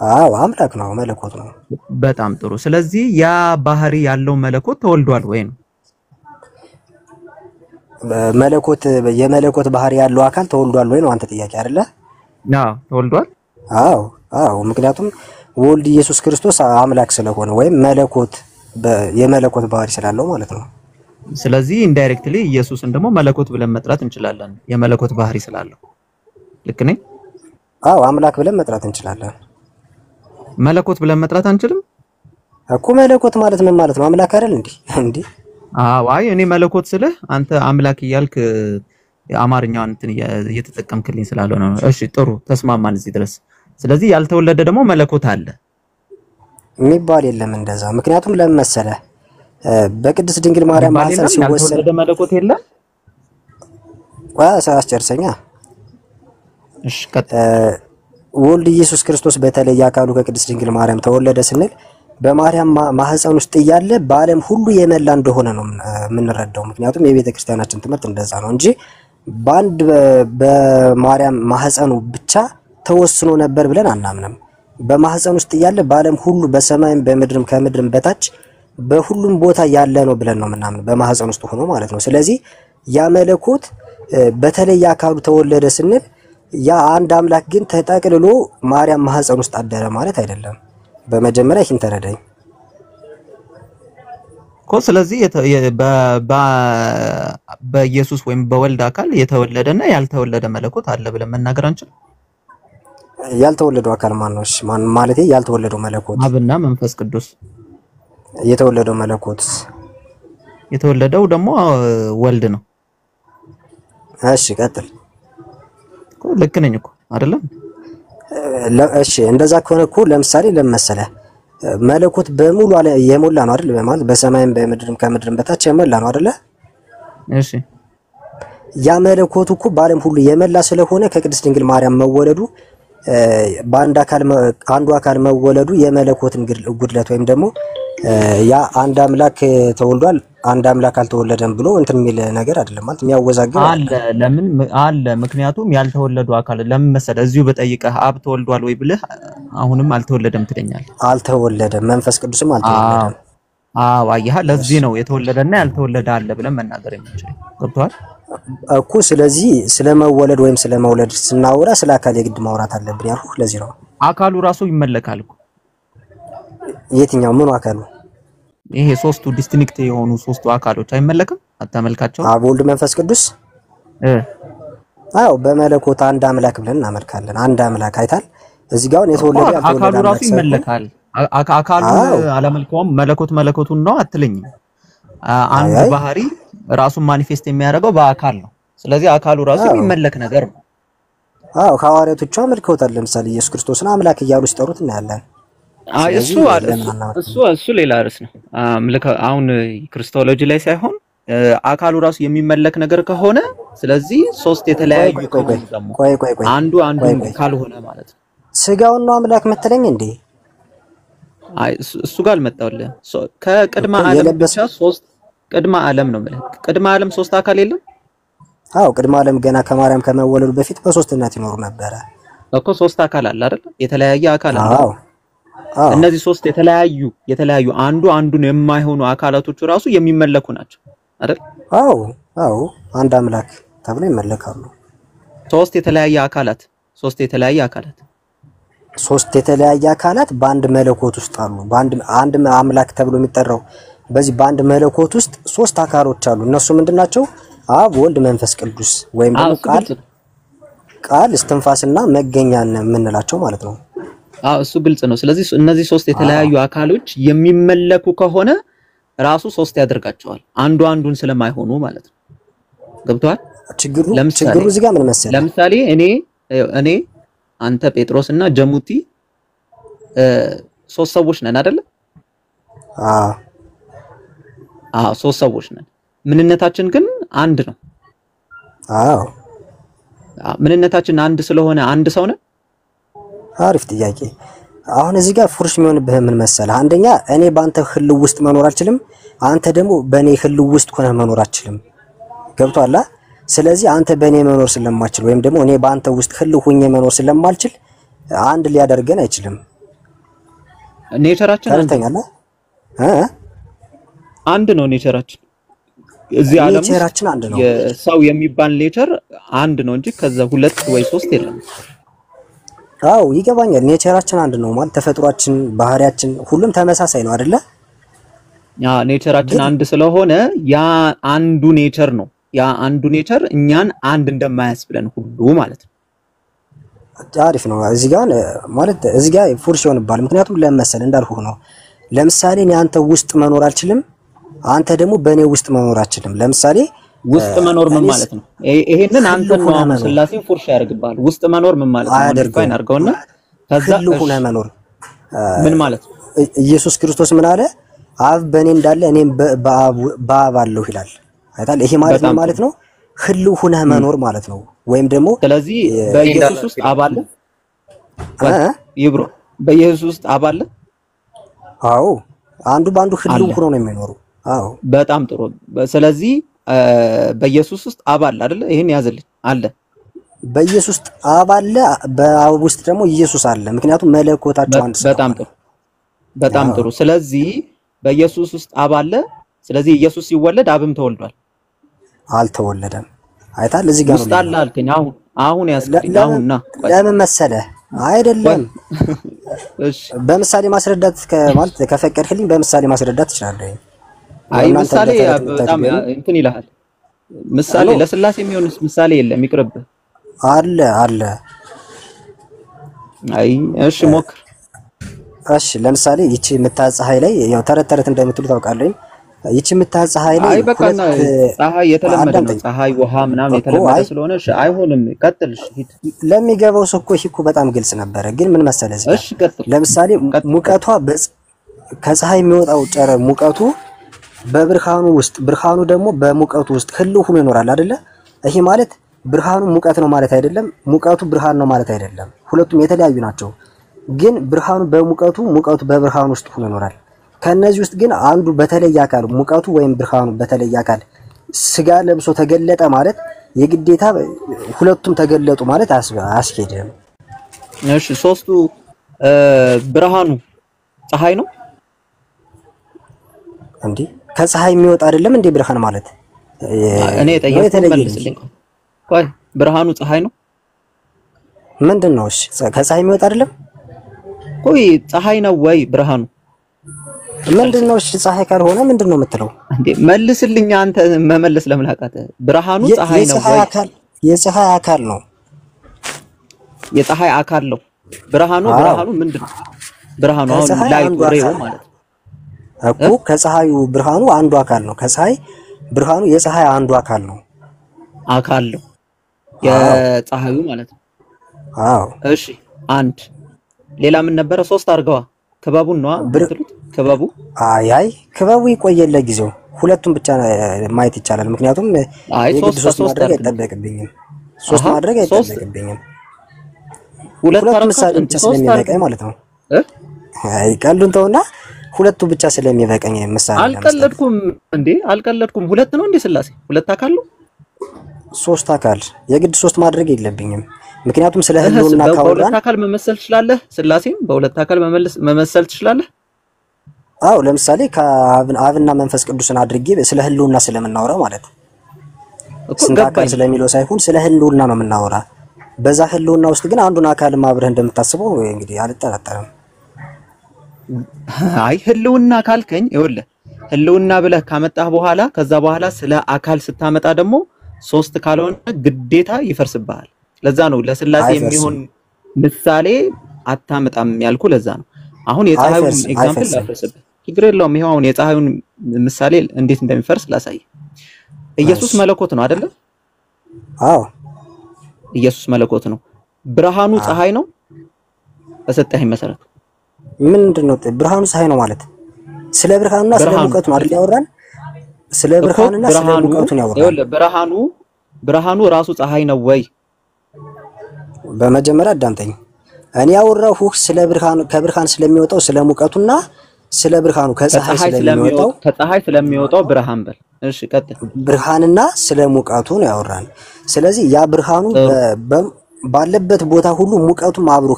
G: አዎ አምላክ ነው፣ መለኮት ነው።
F: በጣም ጥሩ። ስለዚህ ያ ባህሪ ያለው መለኮት ተወልዷል ወይ ነው?
G: መለኮት የመለኮት ባህሪ ያለው አካል ተወልዷል ወይ ነው አንተ ጥያቄ አይደለ?
F: አዎ ተወልዷል።
G: አዎ ምክንያቱም ወልድ ኢየሱስ ክርስቶስ አምላክ ስለሆነ ወይም መለኮት የመለኮት ባህሪ ስላለው ማለት ነው።
F: ስለዚህ ኢንዳይሬክትሊ ኢየሱስን ደግሞ መለኮት ብለን መጥራት እንችላለን፣ የመለኮት ባህሪ ስላለው። ልክ ነኝ?
G: አዎ አምላክ ብለን መጥራት እንችላለን።
F: መለኮት ብለን መጥራት አንችልም
G: እኮ። መለኮት ማለት ምን ማለት ነው? አምላክ አይደል እንዴ?
F: አይ እኔ መለኮት ስልህ አንተ አምላክ እያልክ አማርኛውን እንትን እየተጠቀምክልኝ ስላልሆነ ነው። እሺ ጥሩ ተስማማን እዚህ ድረስ። ስለዚህ ያልተወለደ ደግሞ መለኮት አለ
G: የሚባል የለም እንደዛ። ምክንያቱም ለምን መሰለህ በቅድስት ድንግል ማርያም ማህፀን ሲወሰድ
F: ያልተወለደ መለኮት የለም።
G: አስጨርሰኛ።
F: እሺ ቀጥ
G: ወልድ ኢየሱስ ክርስቶስ በተለየ አካሉ ከቅድስት ድንግል ማርያም ተወለደ ስንል በማርያም ማህፀን ውስጥ እያለ በዓለም ሁሉ የመላ እንደሆነ ነው የምንረዳው። ምክንያቱም የቤተ ክርስቲያናችን ትምህርት እንደዛ ነው እንጂ በአንድ በማርያም ማህፀኑ ብቻ ተወስኖ ነበር ብለን አናምንም። በማህፀን ውስጥ እያለ በዓለም ሁሉ በሰማይም በምድርም ከምድርም በታች በሁሉም ቦታ ያለ ነው ብለን ነው የምናምን፣ በማህፀን ውስጥ ሆኖ ማለት ነው። ስለዚህ ያ መለኮት በተለየ አካሉ ተወለደ ስንል ያ አንድ አምላክ ግን ተጠቅልሎ ማርያም ማህፀን ውስጥ አደረ ማለት አይደለም። በመጀመሪያ ይህን ተረዳኝ
F: እኮ። ስለዚህ በኢየሱስ ወይም በወልድ አካል የተወለደና ያልተወለደ መለኮት አለ ብለን መናገር አንችልም።
G: ያልተወለደው አካል ማን ነው? ማን ማለት ያልተወለደው መለኮት?
F: አብና መንፈስ ቅዱስ።
G: የተወለደው መለኮት
F: የተወለደው ደግሞ ወልድ ነው።
G: እሺ ቀጥል።
F: ልክ ነኝ እኮ አይደለም?
G: እሺ እንደዛ ከሆነ እኮ ለምሳሌ ለመሰለ መለኮት በሙሉ የሞላ ነው አይደል? ማለት በሰማይም በምድርም ከምድርም በታች የሞላ ነው አይደለ?
F: እሺ
G: ያ መለኮቱ እኮ በዓለም ሁሉ የመላ ስለሆነ ከቅድስት ድንግል ማርያም መወለዱ አንዱ አካል መወለዱ የመለኮትን ጉድለት ወይም ደግሞ ያ አንድ አምላክ ተወልዷል አንድ አምላክ አልተወለደም ብሎ እንትን የሚል ነገር አይደለም ማለት የሚያወዛግብ
F: አለ። ለምን አለ? ምክንያቱም ያልተወለዱ አካል ለምን መሰለ እዚሁ በጠይቀህ አብ ተወልዷል ወይ ብለህ አሁንም አልተወለደም ትለኛለህ።
G: አልተወለደም፣ መንፈስ ቅዱስም አልተወለደም።
F: አዎ አየህ፣ ለዚህ ነው የተወለደና ያልተወለደ አለ ብለን መናገር የምንችለው። ገብቶሃል
G: እኮ። ስለዚህ ስለመወለድ ወይም ስለመውለድ ስናወራ ስለ አካል የግድ ማውራት አለብን ያልኩህ ለዚህ ነው።
F: አካሉ ራሱ ይመለካል እኮ።
G: የትኛው ምኑ አካሉ?
F: ይሄ ሶስቱ ዲስቲንክት የሆኑ ሶስቱ አካሎች አይመለክም? አታመልካቸው?
G: አብ ወልድ መንፈስ ቅዱስ አዎ በመለኮት አንድ አምላክ ብለን እናመልካለን። አንድ አምላክ አይታል። እዚህ ጋር የተወለደ
F: አካሉ ራሱ ይመለካል። አካሉ አላመልከውም። መለኮቱን ነው አትለኝም። አንድ ባህሪ ራሱን ማኒፌስት የሚያደርገው በአካል ነው። ስለዚህ አካሉ ራሱ የሚመለክ ነገር ነው።
G: አዎ ሐዋርያቶቹ አመልከውታል። ለምሳሌ ኢየሱስ ክርስቶስን አምላክ እያሉ ሲጠሩት እናያለን።
F: እሱ ሌላ ርዕስ ነው። አሁን ክርስቶሎጂ ላይ ሳይሆን አካሉ ራሱ የሚመለክ ነገር ከሆነ ስለዚህ ሶስት የተለያዩ አንዱ ካልሆነ ማለት ነው።
G: ስጋውን ነው አምላክ መተለኝ እንዴ?
F: እሱ ጋር አልመጣውልህ። ከቅድመ ዓለም ብቻ ሶስት ቅድመ ዓለም ነው ማለት ቅድመ ዓለም ሶስት አካል የለም?
G: አዎ ቅድመ ዓለም ገና ከማርያም ከመወለዱ በፊት በሶስትነት ይኖሩ ነበረ
F: እኮ። ሶስት አካል አለ አይደል? የተለያየ አካል አለ።
G: አዎ
F: እነዚህ ሶስት የተለያዩ አንዱን የማይሆኑ አካላቶቹ ራሱ የሚመለኩ ናቸው አይደል?
G: አዎ አንድ አምላክ ተብሎ ይመለካሉ።
F: ሶስት የተለያየ
G: አካላት በአንድ መለኮት ውስጥ አሉ። አንድ አምላክ ተብሎ የሚጠራው በዚህ በአንድ መለኮት ውስጥ ሶስት አካሎች አሉ። እነሱ ምንድናቸው? አብ ወልድ መንፈስ ቅዱስ ወይም ደግሞ ቃል እስትንፋስና መገኛን የምንላቸው ማለት ነው።
F: እሱ ግልጽ ነው። ስለዚህ እነዚህ ሶስት የተለያዩ አካሎች የሚመለኩ ከሆነ ራሱ ሶስት ያደርጋቸዋል፣ አንዱን ስለማይሆኑ ማለት ነው። ገብቷል? ችግሩ
G: እዚህ ጋር ምን መሰለህ?
F: ለምሳሌ እኔ አንተ ጴጥሮስ እና ጀሙቲ ሶስት ሰዎች ነን አይደለ? ሶስት ሰዎች ነን። ምንነታችን ግን አንድ ነው። ምንነታችን አንድ ስለሆነ አንድ ሰው ነን።
G: አሪፍ ጥያቄ። አሁን እዚህ ጋር ፉርሽ የሚሆንብህ ምን መሰለህ? አንደኛ እኔ በአንተ ህልው ውስጥ መኖር አልችልም፣ አንተ ደግሞ በእኔ ህልው ውስጥ ሆነህ መኖር አልችልም። ገብቶሃል? ስለዚህ አንተ በእኔ መኖር ስለማችል ወይም ደግሞ እኔ በአንተ ውስጥ ህልው ሆኜ መኖር ስለማልችል አንድ ሊያደርገን አይችልም።
F: ኔቸራችን አንድ ነው። ኔቸራችን እዚህ ዓለም
G: ኔቸራችን አንድ ነው።
F: የሰው የሚባል ኔቸር አንድ ነው እንጂ ከዛ ሁለት ወይ ሶስት የለም።
G: አዎ ይገባኛል። ኔቸራችን አንድ ነው ማለት ተፈጥሯችን፣ ባህሪያችን ሁሉም ተመሳሳይ ነው አይደለ?
F: ኔቸራችን አንድ ስለሆነ ያ አንዱ ኔቸር ነው። ያ አንዱ ኔቸር እኛን አንድ እንደማያስብለን ሁሉ ማለት ነው።
G: አሪፍ ነው። እዚህ ጋር ፉርሽ ይሆንባል። ምክንያቱም ለምሳሌ እንዳልኩህ ነው። ለምሳሌ እኔ አንተ ውስጥ መኖር አልችልም፣ አንተ ደግሞ በእኔ ውስጥ መኖር አልችልም። ለምሳሌ
F: ውስጥ መኖር ምን ማለት ነው? ይሄንን አንተ ነው ስላሴን ፉርሽ ያደርግባል። ውስጥ መኖር ምን ማለት ነው? ዲፋይን አድርገውና ከዛ
G: ሁሉ መኖር
F: ምን ማለት ነው?
G: ኢየሱስ ክርስቶስ ምን አለ? አብ በእኔ እንዳለ እኔም በአብ አለሁ ይላል። አይታል? ይሄ ማለት ነው ህልው ሆነህ መኖር ማለት ነው። ወይም ደግሞ
F: ስለዚህ በኢየሱስ ውስጥ አብ አለ ይብሮ በኢየሱስ ውስጥ አብ አለ።
G: አዎ አንዱ ባንዱ ህልው ሆኖ ነው የሚኖሩ። አዎ
F: በጣም ጥሩ። ስለዚህ በኢየሱስ ውስጥ አብ አለ አይደል? ይሄን ያዘልኝ አለ።
G: በኢየሱስ ውስጥ አብ አለ፣ በአብ ውስጥ ደግሞ ኢየሱስ አለ። ምክንያቱም መለኮታቸው አንድ ስለሆነ።
F: በጣም ጥሩ። ስለዚህ በኢየሱስ ውስጥ አብ አለ። ስለዚህ ኢየሱስ ሲወለድ አብም ተወልዷል።
G: አልተወለደም። አይታል? እዚህ ጋር
F: ውስጥ አለ አልከኝ። አሁን ያስከኝ አሁንና
G: ለምን መሰለህ? አይደለም እሺ፣ በምሳሌ ማስረዳት ማለት ከፈቀድክልኝ በምሳሌ ማስረዳት እችላለሁ።
F: አይ ምሳሌ በጣም እንትን ይልሃል። ምሳሌ ለስላሴ የሚሆን ምሳሌ የለም፣ ይቅርብ። አለ። አይ እሺ ሞክር።
G: እሺ ለምሳሌ ይቺ የምታጸሐይ ላይ ያው ተረት እንደምትሉ ታውቃለህ። ይቺ የምታጸሐይ ላይ
F: አይ በቃ ፀሐይ የተለመደ ነው። ፀሐይ ውሃ ምናምን የተለመደ ስለሆነ እሺ አይሆንም። ቀጥል። እሺ ሂድ።
G: ለሚገባው ሰው እኮ በጣም ግልጽ ነበረ። ግን ምን መሰለህ?
F: እሺ ቀጥል።
G: ለምሳሌ ከፀሐይ የሚወጣው ጨረር ሙቀቱ በብርሃኑ ውስጥ ብርሃኑ ደግሞ በሙቀቱ ውስጥ ህልው ሆኖ ይኖራል አይደለ? ይሄ ማለት ብርሃኑ ሙቀት ነው ማለት አይደለም፣ ሙቀቱ ብርሃን ነው ማለት አይደለም። ሁለቱም የተለያዩ ናቸው። ግን ብርሃኑ በሙቀቱ ሙቀቱ በብርሃኑ ውስጥ ሆኖ ይኖራል። ከነዚህ ውስጥ ግን አንዱ በተለየ አካል ሙቀቱ ወይም ብርሃኑ በተለየ አካል ስጋ ለብሶ ተገለጠ ማለት የግዴታ ሁለቱም ተገለጡ ማለት አያስኬድም።
F: እሺ ሶስቱ ብርሃኑ ፀሐይ ነው
G: እንዴ? ከፀሐይ የሚወጣ አይደለም እንዴ ብርሃን ማለት?
F: እኔ ጠየቅኩ መልስልኝ። ቆይ ብርሃኑ ፀሐይ ነው
G: ምንድነው? እሺ ከፀሐይ የሚወጣ አይደለም?
F: ቆይ ፀሐይ ነው ወይ ብርሃኑ
G: ምንድነው? እሺ ፀሐይ ካልሆነ ምንድነው የምትለው እንዴ?
F: መልስልኝ። አንተ መመለስ ለምን አቃተ? ብርሃኑ ፀሐይ ነው ወይ?
G: የፀሐይ አካል ነው።
F: የፀሐይ አካል ነው ብርሃኑ። ብርሃኑ ምንድነው? ብርሃኑ አሁን ላይት ሬው ማለት
G: እኮ ከፀሐዩ ብርሃኑ አንዱ አካል ነው። ከፀሐይ ብርሃኑ የፀሐይ አንዱ አካል ነው።
F: አካል ነው የፀሐዩ ማለት ነው።
G: አዎ
F: እሺ አንድ ሌላ ምን ነበረ? ሶስት አርገዋ ክበቡን ነው ብትሉት ክበቡ።
G: አይ ክበቡ ይቆየለ ጊዜው ሁለቱም ብቻ ማየት ይቻላል። ምክንያቱም ሶስት ማድረግ አይጠበቅብኝም። ሶስት ማድረግ አይጠበቅብኝም። ሁለት ምሳሌ ብቻ ስለሚበቃኝ ማለት ነው። አይ ቀልዱን ተውና ሁለቱ ብቻ ስለሚበቃኝ ምሳሌ
F: አልቀለድኩም እንዴ? አልቀለድኩም። ሁለት ነው እንዴ ስላሴ? ሁለት አካል ነው?
G: ሶስት አካል የግድ ሶስት ማድረግ የለብኝም። ምክንያቱም ስለ ህልውና ካወራን
F: በሁለት አካል መመሰል ትችላለህ። ስላሴም በሁለት አካል መመሰል ትችላለህ።
G: አው ለምሳሌ ከአብና መንፈስ ቅዱስን አድርጌ ስለ ህልውና ስለምናወራ ማለት እኮ አካል ስለሚለው ሳይሆን ስለ ህልውና ነው የምናወራ። በዛ ህልውና ውስጥ ግን አንዱን አካል ማብረህ እንደምታስበው እንግዲህ አልጠራጠርም።
F: አይ ህልውና ካልከኝ ይኸውልህ ህልውና ብለህ ካመጣህ በኋላ ከዛ በኋላ ስለ አካል ስታመጣ ደግሞ ሶስት ካልሆነ ግዴታ ይፈርስብሃል። ለዛ ነው ለስላሴ የሚሆን ምሳሌ አታመጣም ያልኩ። ለዛ ነው አሁን የፀሐዩን ኤግዛምፕል ላፈርስብህ። ችግር የለውም። ይሄው አሁን የፀሐዩን ምሳሌ እንዴት እንደሚፈርስ ላሳይ። ኢየሱስ መለኮት ነው አይደለ?
G: አዎ
F: ኢየሱስ መለኮት ነው። ብርሃኑ ፀሐይ ነው በሰጠኸኝ መሰረት።
G: ምንድነው ብርሃኑ ፀሐይ ነው ማለት? ስለ ብርሃኑና ስለ ሙቀቱ ነው አይደል ያወራን? ስለ ብርሃኑና ስለ ሙቀቱ ነው ያወራን።
F: ይኸውልህ ብርሃኑ ራሱ ፀሐይ ነው ወይ?
G: በመጀመሪያ አዳምጠኝ። እኔ ያወራሁ ስለ ብርሃኑ ከብርሃን ስለሚወጣው ስለ ሙቀቱና ስለ ብርሃኑ ከፀሐይ
F: ስለሚወጣው ብርሃን በል። እሺ ቀጥል።
G: ብርሃንና ስለ ሙቀቱ ነው ያወራን። ስለዚህ ያ ብርሃኑ ባለበት ቦታ ሁሉ ሙቀቱም አብሮ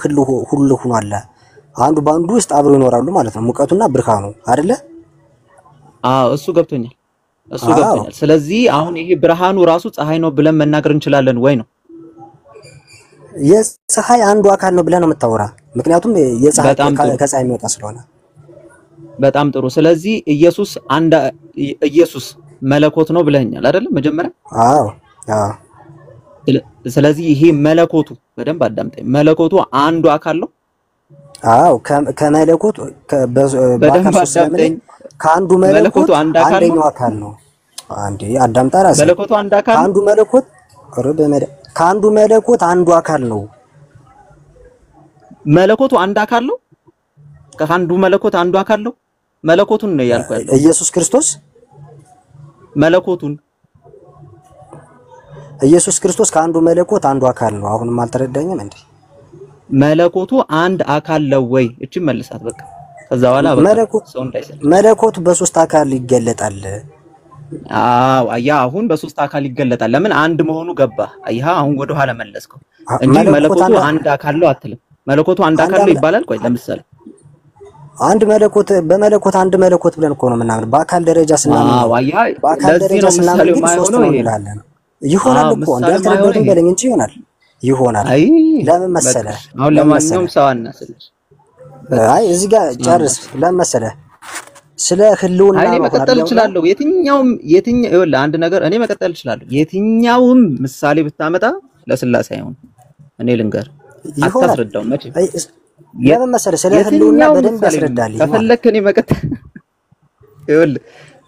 G: ሁሉ ሆኗል። አንዱ ባንዱ ውስጥ አብሮ ይኖራሉ ማለት ነው ሙቀቱና ብርሃኑ አይደለ?
F: አዎ እሱ ገብቶኛል። ስለዚህ አሁን ይሄ ብርሃኑ ራሱ ፀሐይ ነው ብለን መናገር እንችላለን ወይ ነው?
G: የፀሐይ አንዱ አካል ነው ብለን ነው የምታወራ። ምክንያቱም የፀሐይ ከፀሐይ የሚወጣ ስለሆነ።
F: በጣም ጥሩ። ስለዚህ ኢየሱስ መለኮት ነው ብለኛል አይደል መጀመሪያ?
G: አዎ።
F: ስለዚህ ይሄ መለኮቱ በደንብ አዳምጠኝ። መለኮቱ አንዱ አካል ነው?
G: አዎ ከመለኮቱ
F: በደንብ አዳምጠኝ።
G: ከአንዱ መለኮት አንደኛው አካል ነው። አንዴ አዳምጣ ራስህ።
F: መለኮቱ አንድ አካል
G: ከአንዱ መለኮት አንዱ አካል ነው።
F: መለኮቱ አንድ አካል ነው። ከአንዱ መለኮት አንዱ አካል ነው። መለኮቱን ነው ያልኩ ያለው
G: ኢየሱስ ክርስቶስ
F: መለኮቱን
G: ኢየሱስ ክርስቶስ ከአንዱ መለኮት አንዱ አካል ነው። አሁንም አልተረዳኝም እንዴ?
F: መለኮቱ አንድ አካል ነው ወይ? እቺ መልሳት በቃ። ከዛ በኋላ
G: መለኮቱ በሶስት አካል ይገለጣል።
F: አዎ አያ አሁን በሶስት አካል ይገለጣል። ለምን አንድ መሆኑ ገባ። አያ አሁን ወደ ኋላ መለስከው እንጂ መለኮቱ አንድ አካል ነው አትልም። መለኮቱ አንድ አካል ነው ይባላል። ቆይ ለምሳሌ
G: አንድ መለኮት በመለኮት አንድ መለኮት ብለን እኮ ነው የምናምን በአካል ደረጃ ስናምን።
F: አዎ አያ ለዚህ ነው ምሳሌው የማይሆነው ይሄ
G: ይሆናል እኮ እንደተረዳሁት በለኝ እንጂ ይሆናል።
F: አይ
G: ለምን መሰለህ?
F: አሁን ለማንኛውም ሰዋና ስለሽ
G: አይ እዚህ ጋር ጨርስ። ለምን መሰለህ? ስለ ህልውና
F: እኔ መቀጠል እችላለሁ። የትኛውም ይኸውልህ አንድ ነገር እኔ መቀጠል እችላለሁ። የትኛውም ምሳሌ ብታመጣ ለስላሴ አይሆን። እኔ ልንገር አታስረዳው መቼ
G: ለምን መሰለህ? ስለ ህልውና በደንብ ያስረዳል።
F: ከፈለክ እኔ መቀጠል ይኸውልህ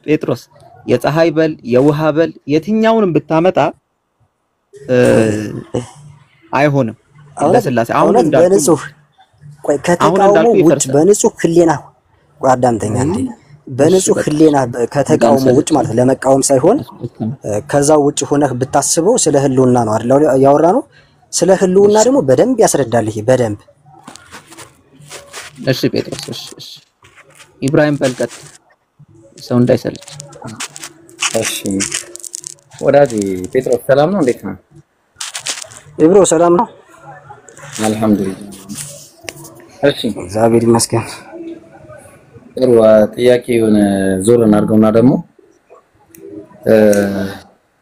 F: ጴጥሮስ የፀሐይ በል የውሃ በል የትኛውንም ብታመጣ አይሆንም ለስላሴ። አሁን እንዳልኩ
G: በንጹህ ቆይ ከተቃውሞ ውጭ በንጹህ ህሊና አዳምጠኛ እንዴ በንጹህ ህሊና ከተቃውሞ ውጭ ማለት ለመቃወም ሳይሆን ከዛው ውጭ ሆነህ ብታስበው ስለ ህልውና ነው አይደል ያወራ ነው ስለ ህልውና ደግሞ በደንብ ያስረዳል ይሄ በደንብ
F: እሺ ጴጥሮስ እሺ ኢብራሂም በልቀት ሰው እንዳይሰልች
A: እሺ ወዳጅ ጴጥሮስ ሰላም ነው እንዴት ነው
G: ኢብሮ ሰላም ነው
A: አልহামዱሊላህ እሺ
G: እግዚአብሔር ይመስገን
A: ጥሩ ጥያቄውን ዞር እናድርገውና ደግሞ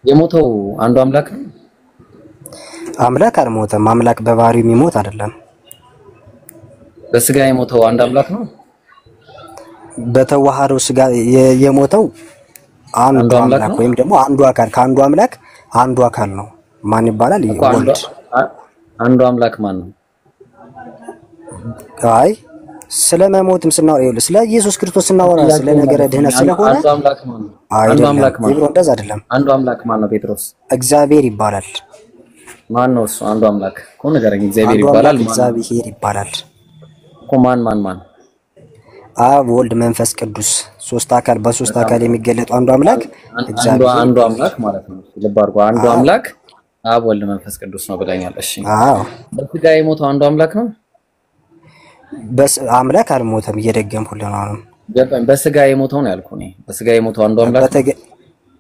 A: የሞተው አንዱ አምላክ ነው
G: አምላክ አልሞተም አምላክ በባህሪው የሚሞት አይደለም
A: በስጋ የሞተው አንድ አምላክ ነው
G: በተዋሃደው ስጋ የሞተው አንዱ አምላክ ወይም ደግሞ አንዱ አካል ከአንዱ አምላክ አንዱ አካል ነው ማን ይባላል ወልድ
A: አንዱ አምላክ ማን ነው
G: አይ ስለመሞትም ስናወራ ስለ ኢየሱስ ክርስቶስ ስናወራ ስለ ነገረ ድህነት ስለሆነ
A: አንዱ አምላክ ማን ነው
G: አንዱ አምላክ ማን ነው እንደዛ አይደለም
A: አንዱ አምላክ ማን ነው ጴጥሮስ
G: እግዚአብሔር ይባላል
A: ማን ነው እሱ አንዱ አምላክ እኮ ነገረኝ እግዚአብሔር ይባላል
G: እግዚአብሔር ይባላል
A: እኮ ማን
G: አብ ወልድ መንፈስ ቅዱስ ሶስት አካል በሶስት አካል የሚገለጡ አንዱ አምላክ
A: እግዚአብሔር አንዱ አምላክ ማለት ነው ልባርጎ አንዱ አምላክ አብ ወልድ መንፈስ ቅዱስ ነው ብለኛል እሺ
G: አዎ
A: በስጋ የሞተው አንዱ አምላክ ነው
G: በስ አምላክ አልሞተም እየደገምኩልህ ነው
A: በስጋ የሞተው ነው ያልኩህ እኔ በስጋ የሞተው አንዱ አምላክ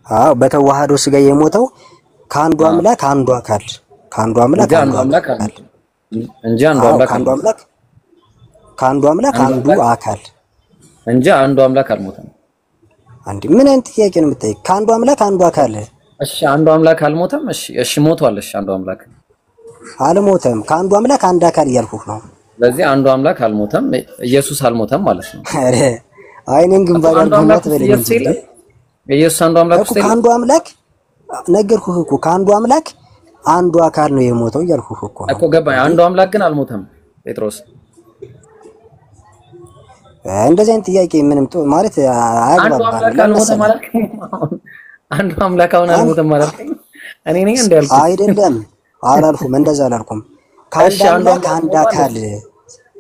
G: አዎ በተዋሃደው ስጋ የሞተው ከአንዱ አምላክ አንዱ አካል ከአንዱ አምላክ
A: አንዱ አምላክ እንጂ አንዱ አምላክ
G: ከአንዱ አምላክ አንዱ አካል
A: እንጂ አንዱ አምላክ አልሞተም
G: አንዴ ምን አይነት ጥያቄ ነው የምትጠይቅ ከአንዱ አምላክ አንዱ አካል
A: እሺ አንዱ አምላክ አልሞተም እሺ ሞቷል እሺ አንዱ አምላክ
G: አልሞተም ከአንዱ አምላክ አንድ አካል እያልኩህ ነው
A: ስለዚህ አንዱ አምላክ አልሞተም ኢየሱስ አልሞተም ማለት ነው
G: አረ አይኔን ግንባር ያልኩት በለኝ
A: ኢየሱስ አንዱ አምላክ
G: እኮ ከአንዱ አምላክ ነገርኩህ እኮ ከአንዱ አምላክ አንዱ አካል ነው የሞተው እያልኩህ እኮ
A: ገባኝ አንዱ አምላክ ግን አልሞተም ጴጥሮስ
G: እንደዚህ አይነት ጥያቄ ምንም ማለት አያግባባም
A: አንዱ አምላክ አሁን አልሞተም ማለት እኔ ነኝ እንዳልኩ
G: አይደለም አላልኩም እንደዛ አላልኩም ከአንድ አምላክ አንድ አካል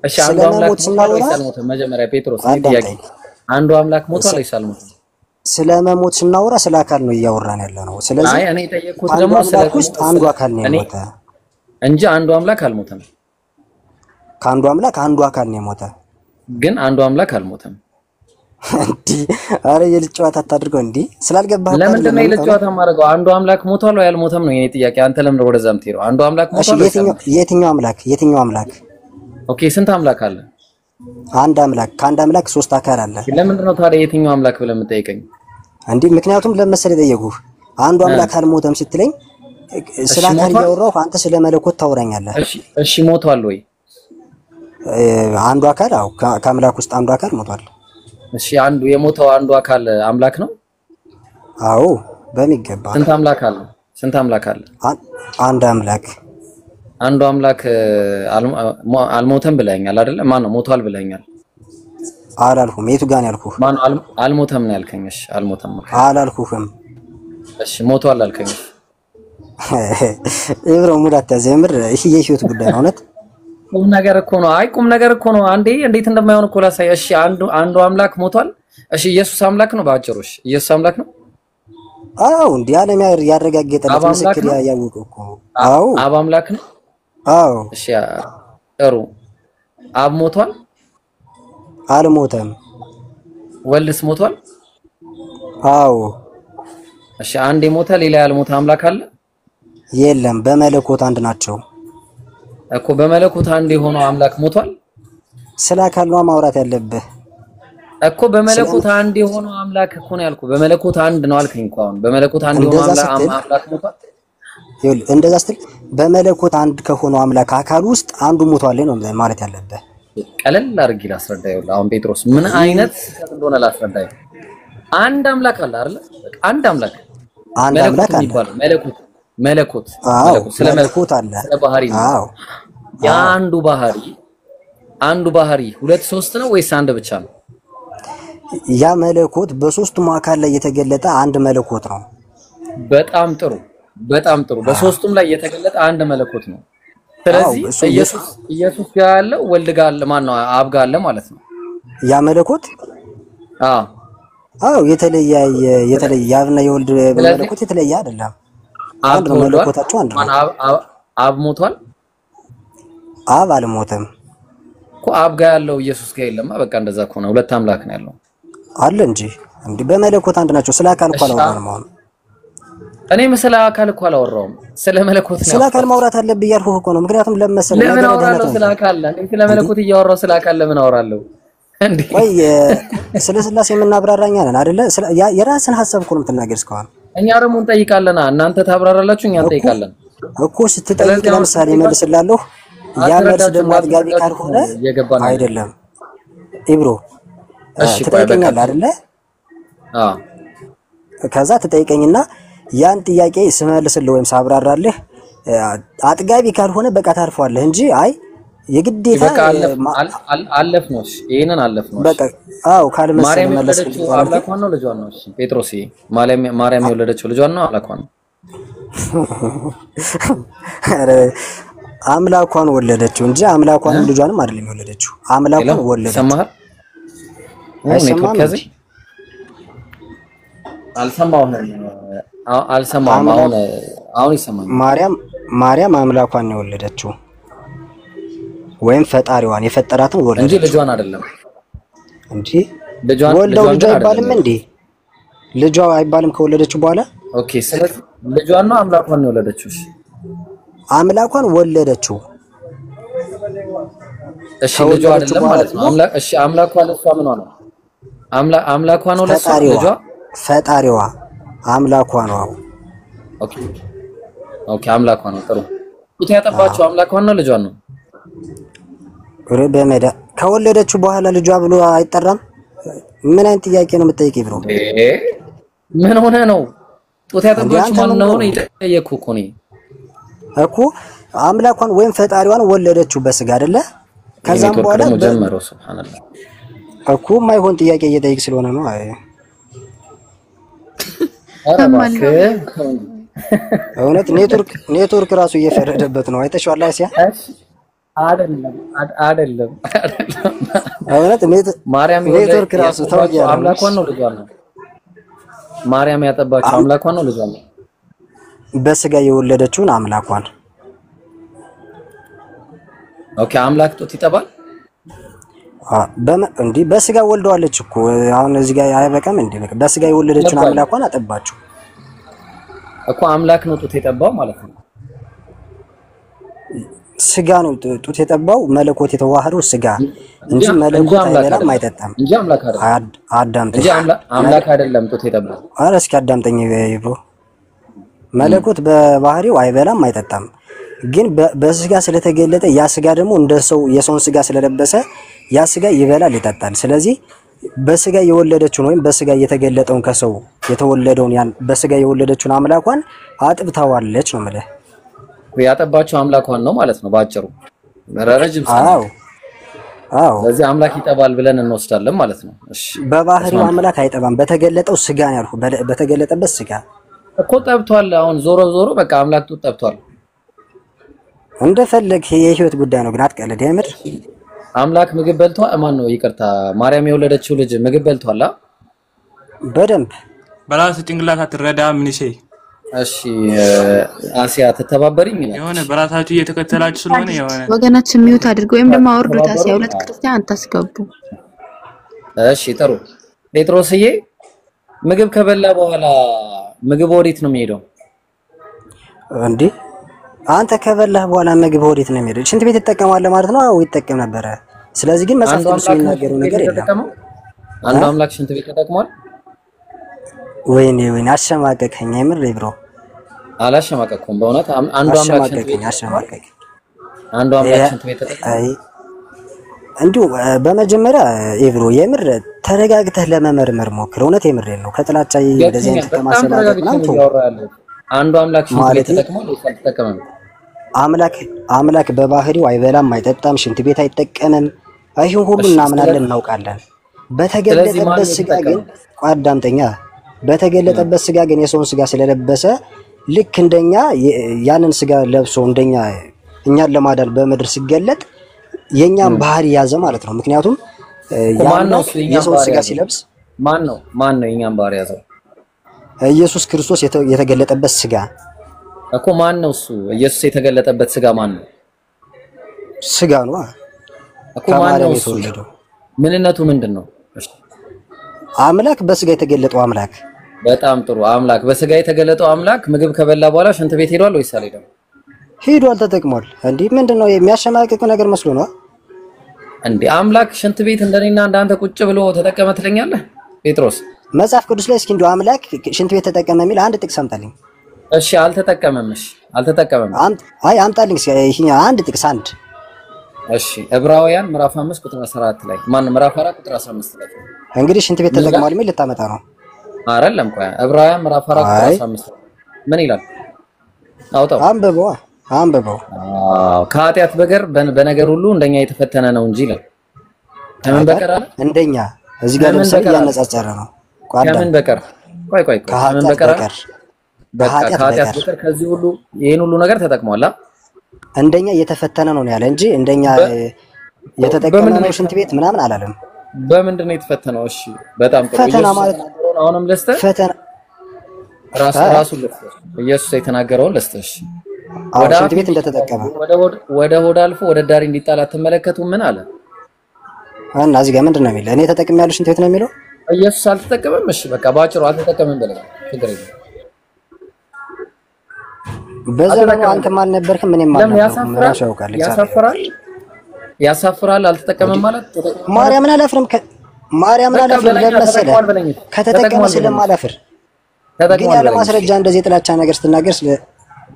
A: እሺ አንዱ አምላክ ሞቷል መጀመሪያ ጴጥሮስ ጥያቄ አንዱ አምላክ ሞቷል ወይስ አልሞተም
G: ስለመሞት ስናወራ ስለ አካል ነው እያወራን ያለ ነው ስለዚህ
A: አይ እኔ ጠየቅኩት ደግሞ
G: ስለ ውስጥ አንዱ አካል ነው የሞተ
A: እንጂ አንዱ አምላክ አልሞተም
G: ከአንዱ አምላክ አንዱ አካል ነው የሞተ
A: ግን አንዱ አምላክ አልሞተም
G: እንዴ አረ የልጨዋታ አታድርገው እንዴ ስላልገባህ
A: ለምን ነው የልጨዋታ ማድረገው አንዱ አምላክ ሞቷል ወይ አልሞተም ነው የኔ ጥያቄ አንተ ለምን ወደዛም ትሄደው አንዱ አምላክ ሞቷል
G: የትኛው አምላክ
A: ኦኬ ስንት አምላክ አለ
G: አንድ አምላክ ከአንድ አምላክ ሶስት አካል አለ
A: ለምን ነው ታዲያ የትኛው አምላክ ብለህ የምትጠይቀኝ
G: እንዴ ምክንያቱም ለምሳሌ ጠየቁህ አንዱ አምላክ አልሞተም ስትለኝ ስለ አካል ያወራው አንተ ስለ መለኮት ታወራኛለህ
A: እሺ ሞቷል ወይ
G: አንዱ አካል አው ከአምላክ ውስጥ አንዱ አካል ሞቷል
A: እሺ አንዱ የሞተው አንዱ አካል አምላክ ነው
G: አዎ በሚገባ
A: ስንት አምላክ አለ
G: አንድ አምላክ
A: አንዱ አምላክ አልሞተም ብለኛል አይደል ማን ነው ሞቷል ብለኛል
G: አላልኩም የቱ ጋር ነው ያልኩህ
A: ማን አልሞተም ነው ያልከኝ እሺ አልሞተም
G: አላልኩህም
A: እሺ ሞቷል አልከኝ
G: ኢብሮ ሙዳት ዘምር ይሄ የህይወት ጉዳይ ነው እውነት
A: ቁም ነገር እኮ ነው አይ ቁም ነገር እኮ ነው አንዴ እንዴት እንደማይሆን እኮ ላሳይ እሺ አንዱ አምላክ ሞቷል እሺ ኢየሱስ አምላክ ነው ባጭሩሽ ኢየሱስ አምላክ ነው
G: አዎ እንዴ ዓለም ያረጋገጠለት ምስክር ያያወቀው እኮ አዎ
A: አብ አምላክ ነው
G: አዎ
A: እሺ ጥሩ አብ ሞቷል
G: አልሞተም
A: ወልድስ ሞቷል
G: አዎ
A: እሺ አንድ የሞተ ሌላ ያልሞተ አምላክ አለ
G: የለም በመለኮት አንድ ናቸው
A: እኮ በመለኮት አንድ የሆነው አምላክ ሞቷል
G: ስለ አካል ነው ማውራት ያለብህ
A: እኮ በመለኮት አንድ የሆነው አምላክ እኮ ነው ያልኩህ በመለኮት አንድ ነው አልከኝ እኮ አሁን በመለኮት አንድ የሆነው አምላክ ሞቷል
G: ይኸውልህ እንደዛ ስትል በመለኮት አንድ ከሆነው አምላክ አካል ውስጥ አንዱ ሞቷል ነው ማለት ያለብህ
A: ቀለል አድርጌ ላስረዳ ይኸውልህ አሁን ጴጥሮስ ምን አይነት እንደሆነ ላስረዳ አንድ አምላክ አለ አይደል አንድ አምላክ አለ መለኮት ስለ መለኮት አለ ስለ ባህሪ አዎ አንዱ ባህሪ ሁለት ሶስት ነው ወይስ አንድ ብቻ ነው
G: ያ መለኮት በሶስቱም አካል ላይ የተገለጠ አንድ መለኮት ነው በጣም
A: ጥሩ በሶስቱም ላይ የተገለጠ አንድ መለኮት ነው ስለዚህ ኢየሱስ ጋር ያለው ወልድ ጋር አለ ማን ነው አብ ጋር አለ ማለት ነው
G: ያ መለኮት አዎ የተለየ የአብና የወልድ መለኮት የተለየ አይደለም። አንድ ነው መለኮታቸው አንድ ነው።
A: አብ ሞቷል?
G: አብ አልሞተም
A: እኮ አብ ጋር ያለው ኢየሱስ ጋር የለማ። በቃ እንደዛ ከሆነ ሁለት አምላክ ነው ያለው
G: አለ እንጂ እንዴ በመለኮት አንድ ናቸው። ስለ አካል እኮ አላወራንም። አሁን
A: እኔም ስለ አካል እኮ አላወራውም፣ ስለ መለኮት ነው።
G: ስለ አካል ማውራት አለብኝ ያልኩህ እኮ ነው። ምክንያቱም ለምን
A: አወራለሁ ስለ አካል? ስለ መለኮት እያወራሁ ስለ አካል ለምን አወራለሁ እንዴ?
G: ወይ ስለ ስላሴ የምናብራራኛ ነን አይደለ? የራስን ሐሳብ እኮ ነው የምትናገር እስካሁን።
A: እኛ ደግሞ እንጠይቃለና እናንተ ታብራራላችሁ፣ እኛ እንጠይቃለን
G: እኮ። ስትጠይቅ ለምሳሌ መልስላለሁ። ያ መልስ ደግሞ አጥጋቢ ካልሆነ አይደለም ኢብሮ ትጠይቀኛለህ አይደለ? ከዛ ትጠይቀኝና ያን ጥያቄ ስመልስልህ ወይም ሳብራራልህ አጥጋቢ ካልሆነ በቃ ታርፈዋለህ እንጂ አይ የግዴታ
A: በቃ አለፍነው። ይሄንን አለፍነው።
G: በቃ አዎ ካልመሰለ መለስ
A: አምላኳን ነው ልጇን ነው? እሺ ጴጥሮስ ማርያም የወለደችው ልጇን ነው አምላኳን ነው?
G: አረ አምላኳን ወለደችው እንጂ አምላኳን ልጇንም አይደለም የወለደችው። አምላኳን ወለደችው።
A: ሰማህ? አልሰማሁም። አሁን ይሰማል።
G: ማርያም አምላኳን ነው የወለደችው ወይም ፈጣሪዋን የፈጠራትን ወለደችው
A: እንጂ ልጇን አይደለም።
G: እንጂ ወልደው ልጇ አይባልም እንዴ? ልጇ አይባልም ከወለደችው በኋላ?
A: ኦኬ። ስለዚህ ልጇን ነው አምላኳን ነው የወለደችው? እሺ
G: አምላኳን ወለደችው።
A: እሺ ልጇ አይደለም ማለት ነው። እሺ አምላኳን እሷ ምን ሆነ? አምላኳን ነው ለሷ ልጇ
G: ፈጣሪዋ አምላኳን ነው።
A: ኦኬ አምላኳን ነው። ጥሩ ጡት ያጠባችው አምላኳን ነው ልጇን ነው?
G: በመዳ ከወለደችው በኋላ ልጇ ብሎ አይጠራም? ምን አይነት ጥያቄ ነው የምትጠይቀኝ ብሮ?
A: ምን ሆነ ነው? ጡት ያጠባችው ማን ነው ነው የጠየቅኩ እኮ ነው
G: እኮ። አምላኳን ወይም ፈጣሪዋን ወለደችው በስጋ አይደለ? ከዛም በኋላ
A: ጀመረው። ሱብሃንአላህ
G: እኮ ማይሆን ጥያቄ እየጠየቅ ስለሆነ ነው። አይ እውነት ኔትወርክ ራሱ እየፈረደበት ነው። አይተሽዋል አሲያ?
A: አይደለም
G: እውነት ኔትወርክ ራሱ ተወያ
A: አምላኳን ነው ልጇን ነው? ማርያም ያጠባችው አምላኳን ነው ልጇን ነው?
G: በስጋ የወለደችውን አምላኳን።
A: ኦኬ አምላክ ጡት ይጠባል?
G: እንዴ በስጋ ወልደዋለች እኮ። አሁን እዚህ ጋር አይበቃም እንዴ? በቃ በስጋ የወለደችውን አምላኳን አጠባችው
A: እኮ። አምላክ ነው ጡት የጠባው ማለት ነው?
G: ስጋ ነው ጡት የጠባው። መለኮት የተዋህደው ስጋ እንጂ መለኮት አይበላም አይጠጣም
A: እንጂ አምላክ አይደለም።
G: አዳምጠኝ
A: እንጂ አምላክ አይደለም ጡት የጠባው።
G: ኧረ እስኪ አዳምጠኝ ብሮ። መለኮት በባህሪው አይበላም አይጠጣም፣ ግን በስጋ ስለተገለጠ ያ ስጋ ደግሞ እንደ ሰው የሰውን ስጋ ስለለበሰ ያ ስጋ ይበላል ይጠጣል። ስለዚህ በስጋ የወለደችውን ወይም በስጋ የተገለጠውን ከሰው የተወለደውን ያን በስጋ የወለደችውን አምላኳን አጥብታዋለች ነው ማለት።
A: ያጠባችው አምላኳን ነው ማለት ነው ባጭሩ። ረጅም
G: አዎ አዎ።
A: ስለዚህ አምላክ ይጠባል ብለን እንወስዳለን ማለት ነው። እሺ
G: በባህሪው አምላክ አይጠባም። በተገለጠው ስጋ ነው ያልኩ። በተገለጠበት ስጋ
A: እኮ ጠብቷል። አሁን ዞሮ በቃ አምላክ ጡት ጠብቷል።
G: እንደፈለግ የህይወት ጉዳይ ነው፣ ግን አትቀልድ። የምር
A: አምላክ ምግብ በልቷል። ማን ነው? ይቅርታ ማርያም የወለደችው ልጅ ምግብ በልቷል።
G: በደንብ
I: በራስ ጭንቅላት አትረዳ ምን ይሄ?
A: እሺ አሲያ ተተባበሪኝ ነው
I: የሆነ በራሳችሁ እየተከተላችሁ ስለሆነ የሆነ
C: ወገናች ሚውት አድርገው ወይም ደግሞ አውርዱት። አሲያ ሁለት ክርስቲያን አታስገቡ።
A: እሺ ጥሩ። ጴጥሮስዬ ምግብ ከበላ በኋላ ምግብ ወዴት ነው የሚሄደው
G: እንዴ? አንተ ከበላህ በኋላ ምግብ ወዴት ነው የሚሄደው? ሽንት ቤት ትጠቀማለህ ማለት ነው? አዎ ይጠቀም ነበረ። ስለዚህ ግን መጽሐፍ ቅዱስ የሚናገረው ነገር የለም።
A: አንዱ አምላክ ሽንት ቤት ተጠቅሟል?
G: ወይኔ አሸማቀቀኝ። የምር ብሮ
A: አላሸማቀቅኩም በእውነት። አንዱ አምላክ ሽንት ቤት
G: አሸማቀቀኝ።
A: አንዱ አምላክ ሽንት ቤት ተጠቅሟል?
G: አይ እንዲሁ በመጀመሪያ ኢብሮ የምር ተረጋግተህ ለመመርመር ሞክር። እውነት የምሬን ነው። ከጥላቻ እንደዚህ አይነት ከማሰላቀቅ ነው።
A: አንዱ አምላክ ሽንት ቤት ተጠቅሟል ወይስ አልተጠቀመም?
G: አምላክ በባህሪው አይበላም አይጠጣም፣ ሽንት ቤት አይጠቀምም። አይሁን ሁሉ እናምናለን እናውቃለን። በተገለጠበት ስጋ ግን አዳምጠኛ፣ በተገለጠበት ስጋ ግን የሰውን ስጋ ስለለበሰ ልክ እንደኛ ያንን ስጋ ለብሶ እንደኛ እኛን ለማዳን በምድር ሲገለጥ የኛን ባህሪ ያዘ ማለት ነው። ምክንያቱም የሰውን ስጋ ሲለብስ
A: ማን ነው የኛን ባህሪ ያዘው?
G: ኢየሱስ ክርስቶስ የተገለጠበት ስጋ
A: እኮ ማን ነው እሱ? ኢየሱስ የተገለጠበት ስጋ ማን ነው?
G: ስጋ ነው
A: እኮ ማን ነው እሱ? ምንነቱ ምንድነው?
G: አምላክ በስጋ የተገለጠው አምላክ።
A: በጣም ጥሩ። አምላክ በስጋ የተገለጠው አምላክ ምግብ ከበላ በኋላ ሽንት ቤት ሄዷል ወይስ አልሄደም?
G: ሄዷል፣ ተጠቅሟል። እንዴ ምንድነው የሚያሸማቅቅ ነገር መስሎ ነው
A: እንዴ? አምላክ ሽንት ቤት እንደኔና እንዳንተ ቁጭ ብሎ ተጠቀመ ትለኛለህ ጴጥሮስ?
G: መጽሐፍ ቅዱስ ላይ እስኪ እንደው አምላክ ሽንት ቤት ተጠቀመ የሚል አንድ ጥቅስ አምጣልኝ።
A: እሺ አልተጠቀመም። እሺ አልተጠቀመም።
G: አይ አምጣልኝ ይሄ አንድ ጥቅስ አንድ።
A: እሺ ዕብራውያን ምዕራፍ 5 ቁጥር 14 ላይ ማን ምዕራፍ 4 ቁጥር 15 ላይ
G: እንግዲህ ሽንት ቤት ተጠቅሟል የሚል ልታመጣ ነው
A: አይደለም? ቆይ ዕብራውያን ምዕራፍ 4 ቁጥር 15 ምን ይላል? አውጣው
G: አንብበው።
A: ከኃጢአት በቀር በነገር ሁሉ እንደኛ የተፈተነ ነው እንጂ ይላል። ከምን በቀር አለ?
G: እንደኛ እዚህ ጋር ለምሳሌ ያነጻጸረ ነው።
A: ከምን በቀር? ቆይ ከምን በቀር? ከኃጢአት በቀር ከዚህ ሁሉ ይሄን ሁሉ ነገር ተጠቅሟል።
G: እንደኛ የተፈተነ ነው ያለ እንጂ እንደኛ የተጠቀመ ነው ሽንት ቤት ምናምን አላለም።
A: በምንድን ነው የተፈተነው? እሺ በጣም ጥሩ።
G: ፈተና ማለት
A: አሁንም ለስተ
G: ፈተና
A: ራሱ ለስተ ኢየሱስ የተናገረውን ለስተ እሺ
G: ወደ ሽንት ቤት እንደተጠቀመ
A: ወደ ሆድ አልፎ ወደ ዳሪ እንዲጣል አትመለከቱ ምን አለ?
G: እና እዚህ ጋር ምንድነው የሚለው? እኔ ተጠቅሜያለሁ ሽንት ቤት ነው የሚለው።
A: ኢየሱስ አልተጠቀመም። እሺ በቃ ባጭሩ አልተጠቀመም በለኝ። ችግር የለም።
G: በዘመኑ አንተም አልነበርክም እኔም አልነበርኩም። ራሱ ያውቃል።
A: ያሳፍራል። አልተጠቀመም ማለት
G: ማርያምን አላፍርም። ማርያምን አላፍርም ለመሰለ ከተጠቀመ ስለማላፍር ግን ያለ ማስረጃ እንደዚህ የጥላቻ ነገር ስትናገር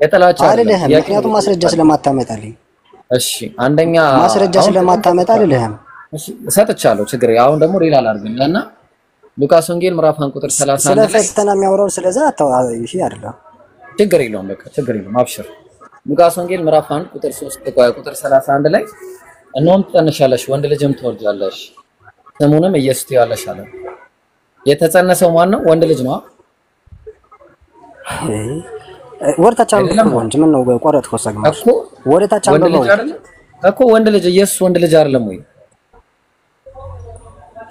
A: የጥላቻ
G: አይደለም። ምክንያቱም ማስረጃ ስለማታመጣልኝ።
A: እሺ አንደኛ
G: ማስረጃ ስለማታመጣ አይደለም።
A: እሺ ሰጥቻለሁ። ችግር አሁን ደግሞ ሌላ ላድርግና ሉቃስ ወንጌል ምዕራፍ 1 ቁጥር 31
G: ስለ ፈተና የሚያወራው ስለዛ ይሄ አይደለም።
A: ችግር የለውም። በቃ ችግር የለውም። አብሽር። ሉቃስ ወንጌል ምዕራፍ 1 ቁጥር 3 ቁጥር 31 ላይ እነሆም ትጸንሻለሽ ወንድ ልጅም ትወልጃለሽ ስሙንም ኢየሱስ ትይዋለሽ አለ። የተጸነሰው ማን ነው? ወንድ ልጅ ነው።
G: ወርታቻ ወንድ ምን ነው ቆረጥኩ ሰግማሽ ወርታቻ ነው
A: እኮ ወንድ ልጅ ኢየሱስ ወንድ ልጅ አይደለም ወይ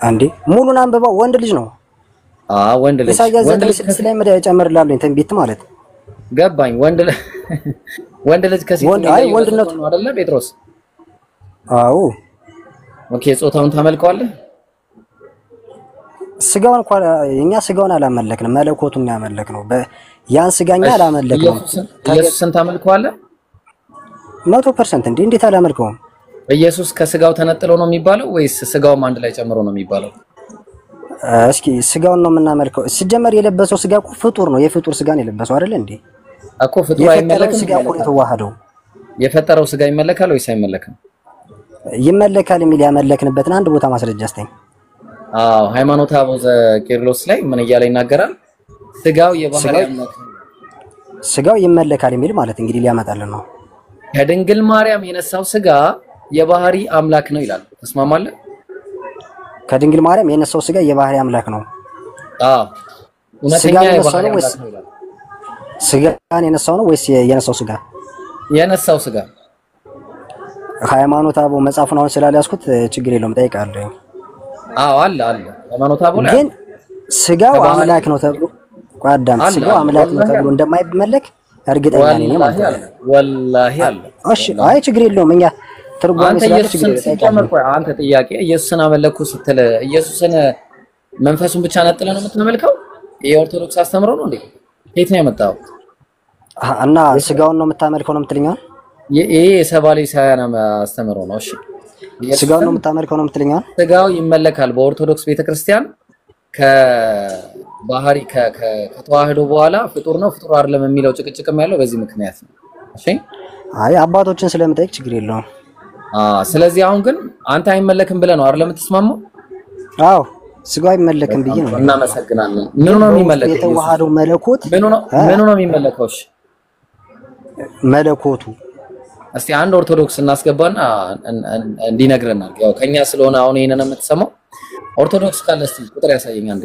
G: አንዴ? ሙሉን አንብባው ወንድ ልጅ ነው።
A: ወንድ ልጅ
G: ወንድ ልጅ ላይ መዳ ያጨምርላልኝ ተንቢት ማለት
A: ገባኝ። ወንድ ልጅ ከሴት
G: ወንድነቱ
A: ነው አይደለ ጴጥሮስ?
G: አዎ
A: ኦኬ። ጾታውን ታመልከዋለህ?
G: ስጋውን እንኳን እኛ ስጋውን አላመለክንም፣ መለኮቱን ያመለክነው። ያን ስጋኛ አላመለክንም።
A: ኢየሱስን ታመልከዋለህ?
G: 100% እንዴት አላመልከውም?
A: ኢየሱስ ከስጋው ተነጥሎ ነው የሚባለው ወይስ ስጋውም አንድ ላይ ጨምሮ ነው የሚባለው?
G: እስኪ ስጋውን ነው የምናመልከው። ሲጀመር የለበሰው ስጋ እኮ ፍጡር ነው። የፍጡር ስጋን የለበሰው አይደል እንዴ?
A: እኮ ፍጡር አይመለክም።
G: ስጋ እኮ የተዋሃደው
A: የፈጠረው ስጋ ይመለካል ወይስ አይመለክም?
G: ይመለካል የሚል ያመለክንበትን አንድ ቦታ ማስረጃ አስተኝ።
A: ሃይማኖተ አበው ዘቄርሎስ ላይ ምን እያለ ይናገራል? ስጋው የባህሪ አምላክ ነው።
G: ስጋው ይመለካል የሚል ማለት እንግዲህ ሊያመጣልን ነው።
A: ከድንግል ማርያም የነሳው ስጋ የባህሪ አምላክ ነው ይላል። ተስማማለህ?
G: ከድንግል ማርያም የነሳው ስጋ የባህሪ አምላክ ነው።
A: እውነተኛ የባህሪ አምላክ ነው ይላል።
G: ስጋን የነሳው ነው ወይስ የነሳው ስጋ?
A: የነሳው ስጋ።
G: ሃይማኖተ አበው መጽሐፉን አሁን ስላልያዝኩት ችግር የለውም ጠይቃለሁ።
A: አለ ሃይማኖተ አበው ላይ
G: ግን ስጋው አምላክ ነው ተብሎ ቋዳም ስጋው አምላክ ነው ተብሎ እንደማይመለክ እርግጠኛ ነኝ ማለት ነው።
A: ወላሂ አለ።
G: እሺ አይ ችግር የለውም። እኛ ትርጓሜ
A: አንተ ጥያቄ ኢየሱስን አመለኩ ስትል ኢየሱስን መንፈሱን ብቻ ነጥለ ነው የምትመልከው? የኦርቶዶክስ አስተምሮ ነው እንዴ? የት ነው ያመጣው?
G: እና ስጋውን ነው የምታመልከው ነው የምትልኛው?
A: ይሄ የሰባሌ ሳያና አስተምሮ ነው። እሺ
G: ስጋውን ነው የምታመልከው ነው የምትልኛው?
A: ስጋው ይመለካል በኦርቶዶክስ ቤተክርስቲያን ከባህሪ ከተዋህዶ በኋላ ፍጡር ነው ፍጡር አይደለም የሚለው ጭቅጭቅም ያለው በዚህ ምክንያት ነው። እሺ
G: አይ አባቶችን ስለምጠይቅ ችግር የለውም።
A: ስለዚህ አሁን ግን አንተ አይመለክም ብለህ ነው አይደል የምትስማማው?
G: አዎ ስጋው አይመለክም ብዬ ነው።
A: እናመሰግናለን። ምን ነው የሚመለከው?
G: የተዋህዶ መለኮት
A: ምን ነው የሚመለከው? እሺ
G: መለኮቱ
A: እስቲ አንድ ኦርቶዶክስ እናስገባና እንዲነግረን አድርግ። ያው ከኛ ስለሆነ አሁን ይሄንን የምትሰማው ኦርቶዶክስ ካለ እስቲ ቁጥር ያሳየኝ አንዴ።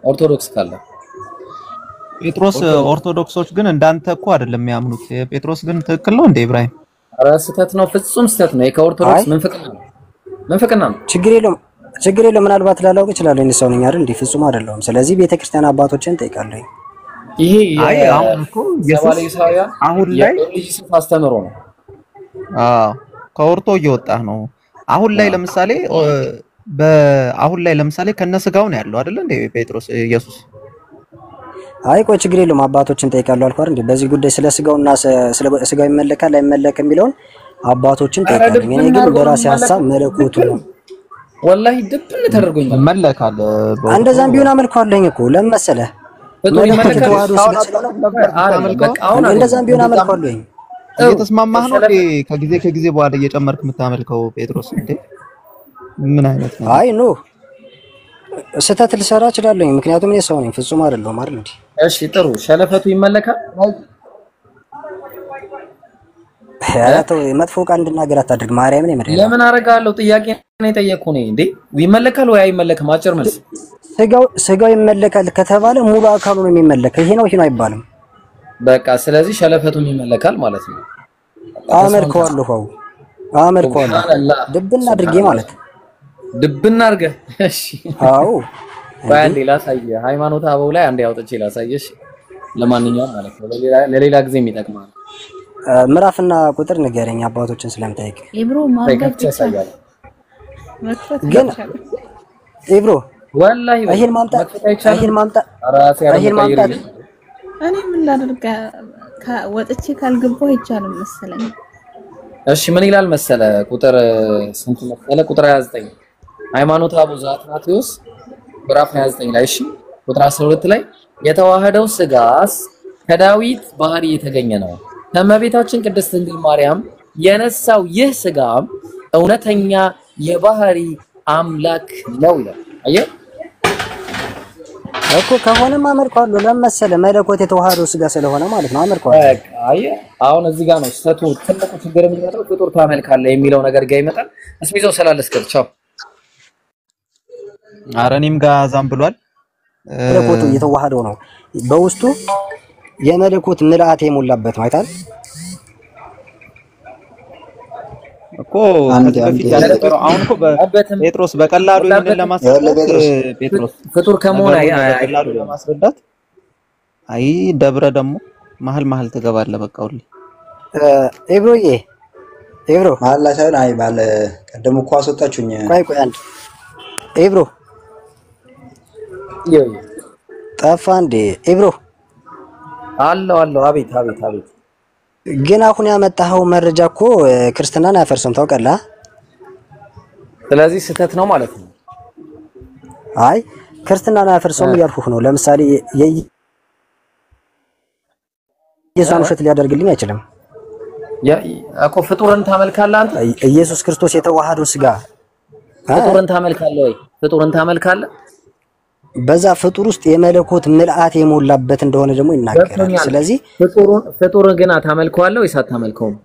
A: ኦርቶዶክስ ካለ
F: ጴጥሮስ ኦርቶዶክሶች ግን እንዳንተ እኮ አይደለም የሚያምኑት። ጴጥሮስ ግን ትክክል ነው እንደ ኢብራሂም?
A: ኧረ ስህተት ነው፣ ፍጹም ስህተት ነው። ከኦርቶዶክስ ምንፍቅና ነው።
G: ችግር የለውም። ችግር የለም። ምናልባት ላላውቅ እችላለሁ። እኔ ሰው ነኝ አይደል? እንዴ ፍጹም አይደለሁም። ስለዚህ ቤተክርስቲያን አባቶችን ጠይቃለሁ።
A: ይሄ
F: አይ አሁን እኮ ኢየሱስ አሁን ላይ
A: የኢየሱስ አስተምሮ ነው።
F: ከኦርቶ እየወጣህ ነው። አሁን ላይ ለምሳሌ አሁን ላይ ለምሳሌ ከነስጋው ነው ያለው አይደል እንዴ ጴጥሮስ ኢየሱስ?
G: አይ ቆይ ችግር የለውም አባቶችን ጠይቃለሁ አልኩ አይደል እንዴ? በዚህ ጉዳይ ስለ ስጋውና ስለ ስጋው ይመለካል አይመለክ የሚለውን አባቶችን ጠይቃለሁ። እኔ ግን በራሴ ሐሳብ መለኮቱ ነው
A: ወላሂ ድብን ተደርጎኛል።
F: ይመለካል።
G: እንደዛም ቢሆን አመልከዋለሁ እኮ ለምን መሰለህ? መለኮቱ ተዋህዶ ስጋ ስለሆነ እንደዛም ቢሆን አመልከዋለሁ።
F: እየተስማማህ ነው እንዴ? ከጊዜ በኋላ እየጨመርክ የምታመልከው ጴጥሮስ እንዴ? ምን አይነት ነው?
G: አይ ኖ ስህተት ልሰራ እችላለሁ። ምክንያቱም እኔ ሰው ነኝ፣ ፍጹም አይደለሁም አይደል እንዴ?
A: እሺ ጥሩ። ሸለፈቱ ይመለካል?
G: ያላተው መጥፎ ቃል እንድናገር አታድርግ። ማርያምን ይመረል።
A: ለምን አረጋለሁ? ጥያቄ ነው የጠየቅኩህ እኔ። እንዴ ይመለካል ወይ አይመለክም? አጭር መልስ።
G: ስጋው ይመለካል ከተባለ ሙሉ አካሉ ነው የሚመለከው። ይሄ ነው አይባልም።
A: በቃ ስለዚህ ሸለፈቱም ይመለካል ማለት ነው።
G: አመልከዋለሁ። ድብና አድርጌ ማለት
A: ድብና አድርገህ። እሺ
G: አዎ
A: ባንዴ ላሳየህ። ሃይማኖት አበው ላይ አንዴ አውጥቼ ላሳየሽ። ለማንኛውም ማለት ነው ለሌላ ጊዜ የሚጠቅማል።
G: ምዕራፍና ቁጥር ንገረኝ አባቶችን ስለምጠይቅ።
C: ኢብሮ ማርገት ይቻላል።
G: ግን ኢብሮ
A: ወላሂ
G: ይሄን ማምጣት
C: እኔ ምን ላድርግ? ወጥቼ ካልገባሁ አይቻልም መሰለኝ።
A: እሺ ምን ይላል መሰለ? ቁጥር ስንት መሰለ? ቁጥር 29 ሃይማኖት አበው ዘአትናቴዎስ ምዕራፍ 29 ላይ እሺ ቁጥር 12 ላይ የተዋህደው ስጋስ ከዳዊት ባህሪ የተገኘ ነው፣ ከእመቤታችን ቅድስት ድንግል ማርያም የነሳው ይህ ስጋም እውነተኛ የባህሪ አምላክ ነው ይላል። አየህ
G: እኮ ከሆነም አመልከዋለሁ። ለምን መሰለህ? መለኮት የተዋህደው ስጋ ስለሆነ ማለት ነው አመልከዋለሁ።
A: አየህ አሁን እዚህ ጋር ነው ስህተቱ። ትልቁ ችግር የሚመጣው ፍጡር ታመልካለህ የሚለው ነገር ጋር ይመጣል። እስሚዞ ስላለስከል ቻው።
F: ኧረ እኔም ጋር ዛም ብሏል።
G: መለኮቱ የተዋህደው ነው በውስጡ የመለኮት ምልአት የሞላበት ነው። አይታል እኮ
F: አንተ አሁን እኮ ጴጥሮስ በቀላሉ ይሄንን ለማስረዳት ጴጥሮስ
A: ፍጡር ከመሆን
F: በቀላሉ ለማስረዳት አይ ደብረ ደግሞ መሀል ትገባለህ። በቃ ሁሌ
G: ኤብሮዬ ኤብሮ
H: መሀል ላይ ሳይሆን አይ ባለ ቀደም እኮ አስወጣችሁኝ።
G: ቆይ አንድ ኤብሮ ጠፋ እንዴ? ኤብሮ
A: አለው አቤት
G: ግን አሁን ያመጣኸው መረጃ እኮ ክርስትናን አያፈርስም ታውቃለህ። ስህተት ነው ማለት ነው። አይ ክርስትናን አያፈርስም እያልኩህ ነው። ለምሳሌ የኢየሱስን ውሸት ሊያደርግልኝ አይችልም።
A: እኮ ፍጡርን ታመልካለህ አንተ?
G: ኢየሱስ ክርስቶስ የተዋህደው ስጋ
A: ፍጡርን ታመልካለህ ወይ? ፍጡርን ታመልካለህ?
G: በዛ ፍጡር ውስጥ የመለኮት ምልአት የሞላበት እንደሆነ ደግሞ ይናገራል። ስለዚህ
A: ፍጡር ግን ታመልከዋለህ ወይስ አታመልከውም?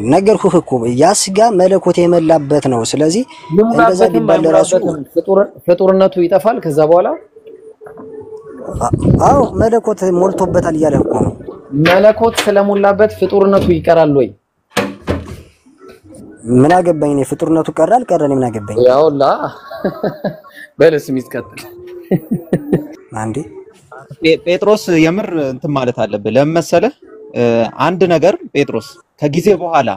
G: ነገርኩህ እኮ ያ ስጋ መለኮት የሞላበት ነው። ስለዚህ እንደዛ ቢባል ለራሱ
A: ፍጡርነቱ ይጠፋል ከዛ በኋላ።
G: አዎ መለኮት ሞልቶበታል እያለ እኮ ነው።
A: መለኮት ስለሞላበት ፍጡርነቱ ይቀራል ወይ?
G: ምን አገባኝ እኔ ፍጡርነቱ ቀረ አልቀረ ምን አገባኝ?
A: ያውላ በለስ ሚስከተል
G: አንዴ
F: ጴጥሮስ የምር እንትን ማለት አለብህ። ለምን መሰለህ? አንድ ነገር ጴጥሮስ ከጊዜ በኋላ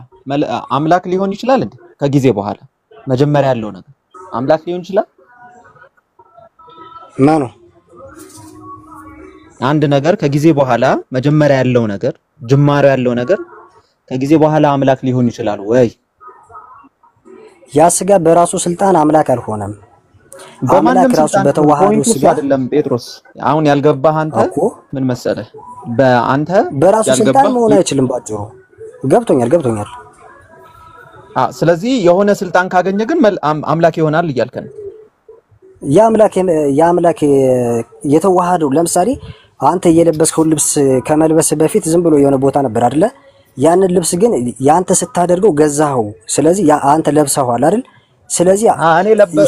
F: አምላክ ሊሆን ይችላል እንዴ? ከጊዜ በኋላ መጀመሪያ ያለው ነገር አምላክ ሊሆን ይችላል?
G: ማኑ
F: አንድ ነገር ከጊዜ በኋላ መጀመሪያ ያለው ነገር ጅማሬ ያለው ነገር ከጊዜ በኋላ አምላክ ሊሆን ይችላል ወይ?
G: ያ ስጋ በራሱ ስልጣን አምላክ አልሆነም። አምላክ ራሱ በተዋህዶ ስጋ
F: አይደለም። ጴጥሮስ አሁን ያልገባህ አንተ ምን መሰለህ? በአንተ
G: በራሱ ስልጣን መሆን አይችልም። ባጭሩ ገብቶኛል።
F: ስለዚህ የሆነ ስልጣን ካገኘ ግን አምላክ ይሆናል እያልከ ነው።
G: ያ አምላክ የተዋህደው ለምሳሌ አንተ የለበስከው ልብስ ከመልበስ በፊት ዝም ብሎ የሆነ ቦታ ነበር አይደለ? ያንን ልብስ ግን ያንተ ስታደርገው ገዛኸው። ስለዚህ አንተ ለብሰኸዋል አይደል? ስለዚህ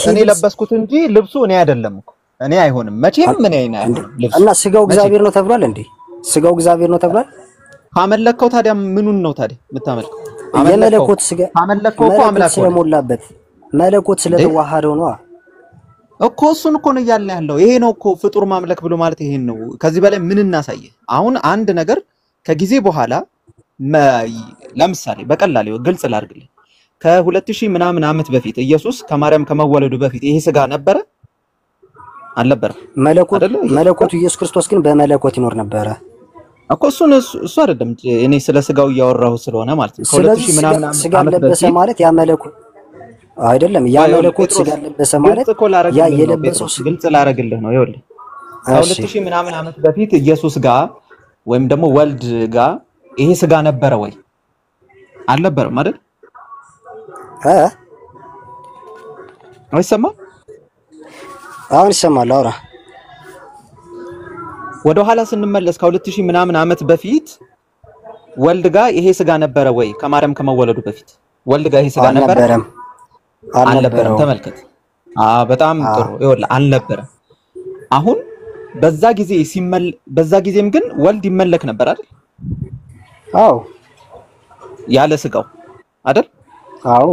F: እኔ ለበስኩት እንጂ ልብሱ እኔ አይደለም እኮ እኔ አይሆንም መቼም ምን አይሆንም ልብሱ
G: እና ስጋው እግዚአብሔር ነው ተብሏል እንዴ? ስጋው እግዚአብሔር ነው ተብሏል።
F: ካመለከው ታዲያ ምኑን ነው ታዲያ የምታመልከው?
G: የመለኮት ስጋ
F: ካመለከው እኮ አምላክ
G: ስለሞላበት መለኮት ስለተዋሃደው ነው
F: እኮ እሱን እኮ ነው እያልን ያለው። ይሄ ነው እኮ ፍጡር ማምለክ ብሎ ማለት ይሄን ነው። ከዚህ በላይ ምን እናሳየ? አሁን አንድ ነገር ከጊዜ በኋላ ለምሳሌ በቀላሉ ግልጽ ላድርግልህ። ከ2000 ምናምን ዓመት በፊት ኢየሱስ ከማርያም ከመወለዱ በፊት ይሄ ስጋ ነበረ አልነበረም?
G: መለኮቱ ኢየሱስ ክርስቶስ ግን በመለኮት ይኖር ነበረ
F: እኮ። እሱ አይደለም እኔ ስለ ስጋው እያወራሁ ስለሆነ ማለት ነው። ከ2000 ምናምን
G: ስጋ ለበሰ ማለት ያ መለኮት አይደለም። ያ መለኮት ስጋ ለበሰ ማለት ያ የለበሰው
F: ግልጽ ላደርግልህ ነው። ይኸውልህ ከ2000 ምናምን ዓመት በፊት ኢየሱስ ጋር ወይም ደግሞ ወልድ ጋር ይሄ ስጋ ነበረ ወይ? አልነበረም አይደል? አይሰማም?
G: አሁን ይሰማል። አውራ
F: ወደ ኋላ ስንመለስ ከ2000 ምናምን ዓመት በፊት ወልድ ጋር ይሄ ስጋ ነበረ ወይ? ከማርያም ከመወለዱ በፊት ወልድ ጋር ይሄ ስጋ ነበረ? አልነበረም። ተመልከት። በጣም ጥሩ። ይኸውልህ አልነበረም። አሁን በዛ ጊዜም ግን ወልድ ይመለክ ነበር አይደል?
G: አዎ
F: ያለ ስጋው አይደል?
G: አዎ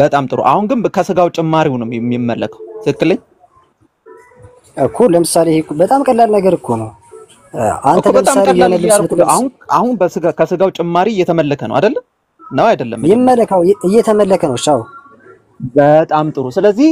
F: በጣም ጥሩ። አሁን ግን ከስጋው ጭማሪው ነው የሚመለከው። ትክክል
G: እኮ። ለምሳሌ ይሄ በጣም ቀላል ነገር እኮ ነው። አንተ ለምሳሌ
F: አሁን ከስጋው ጭማሪ እየተመለከ ነው አይደል? ነው አይደለም?
G: ይመለካው እየተመለከ ነው። ሻው
F: በጣም ጥሩ። ስለዚህ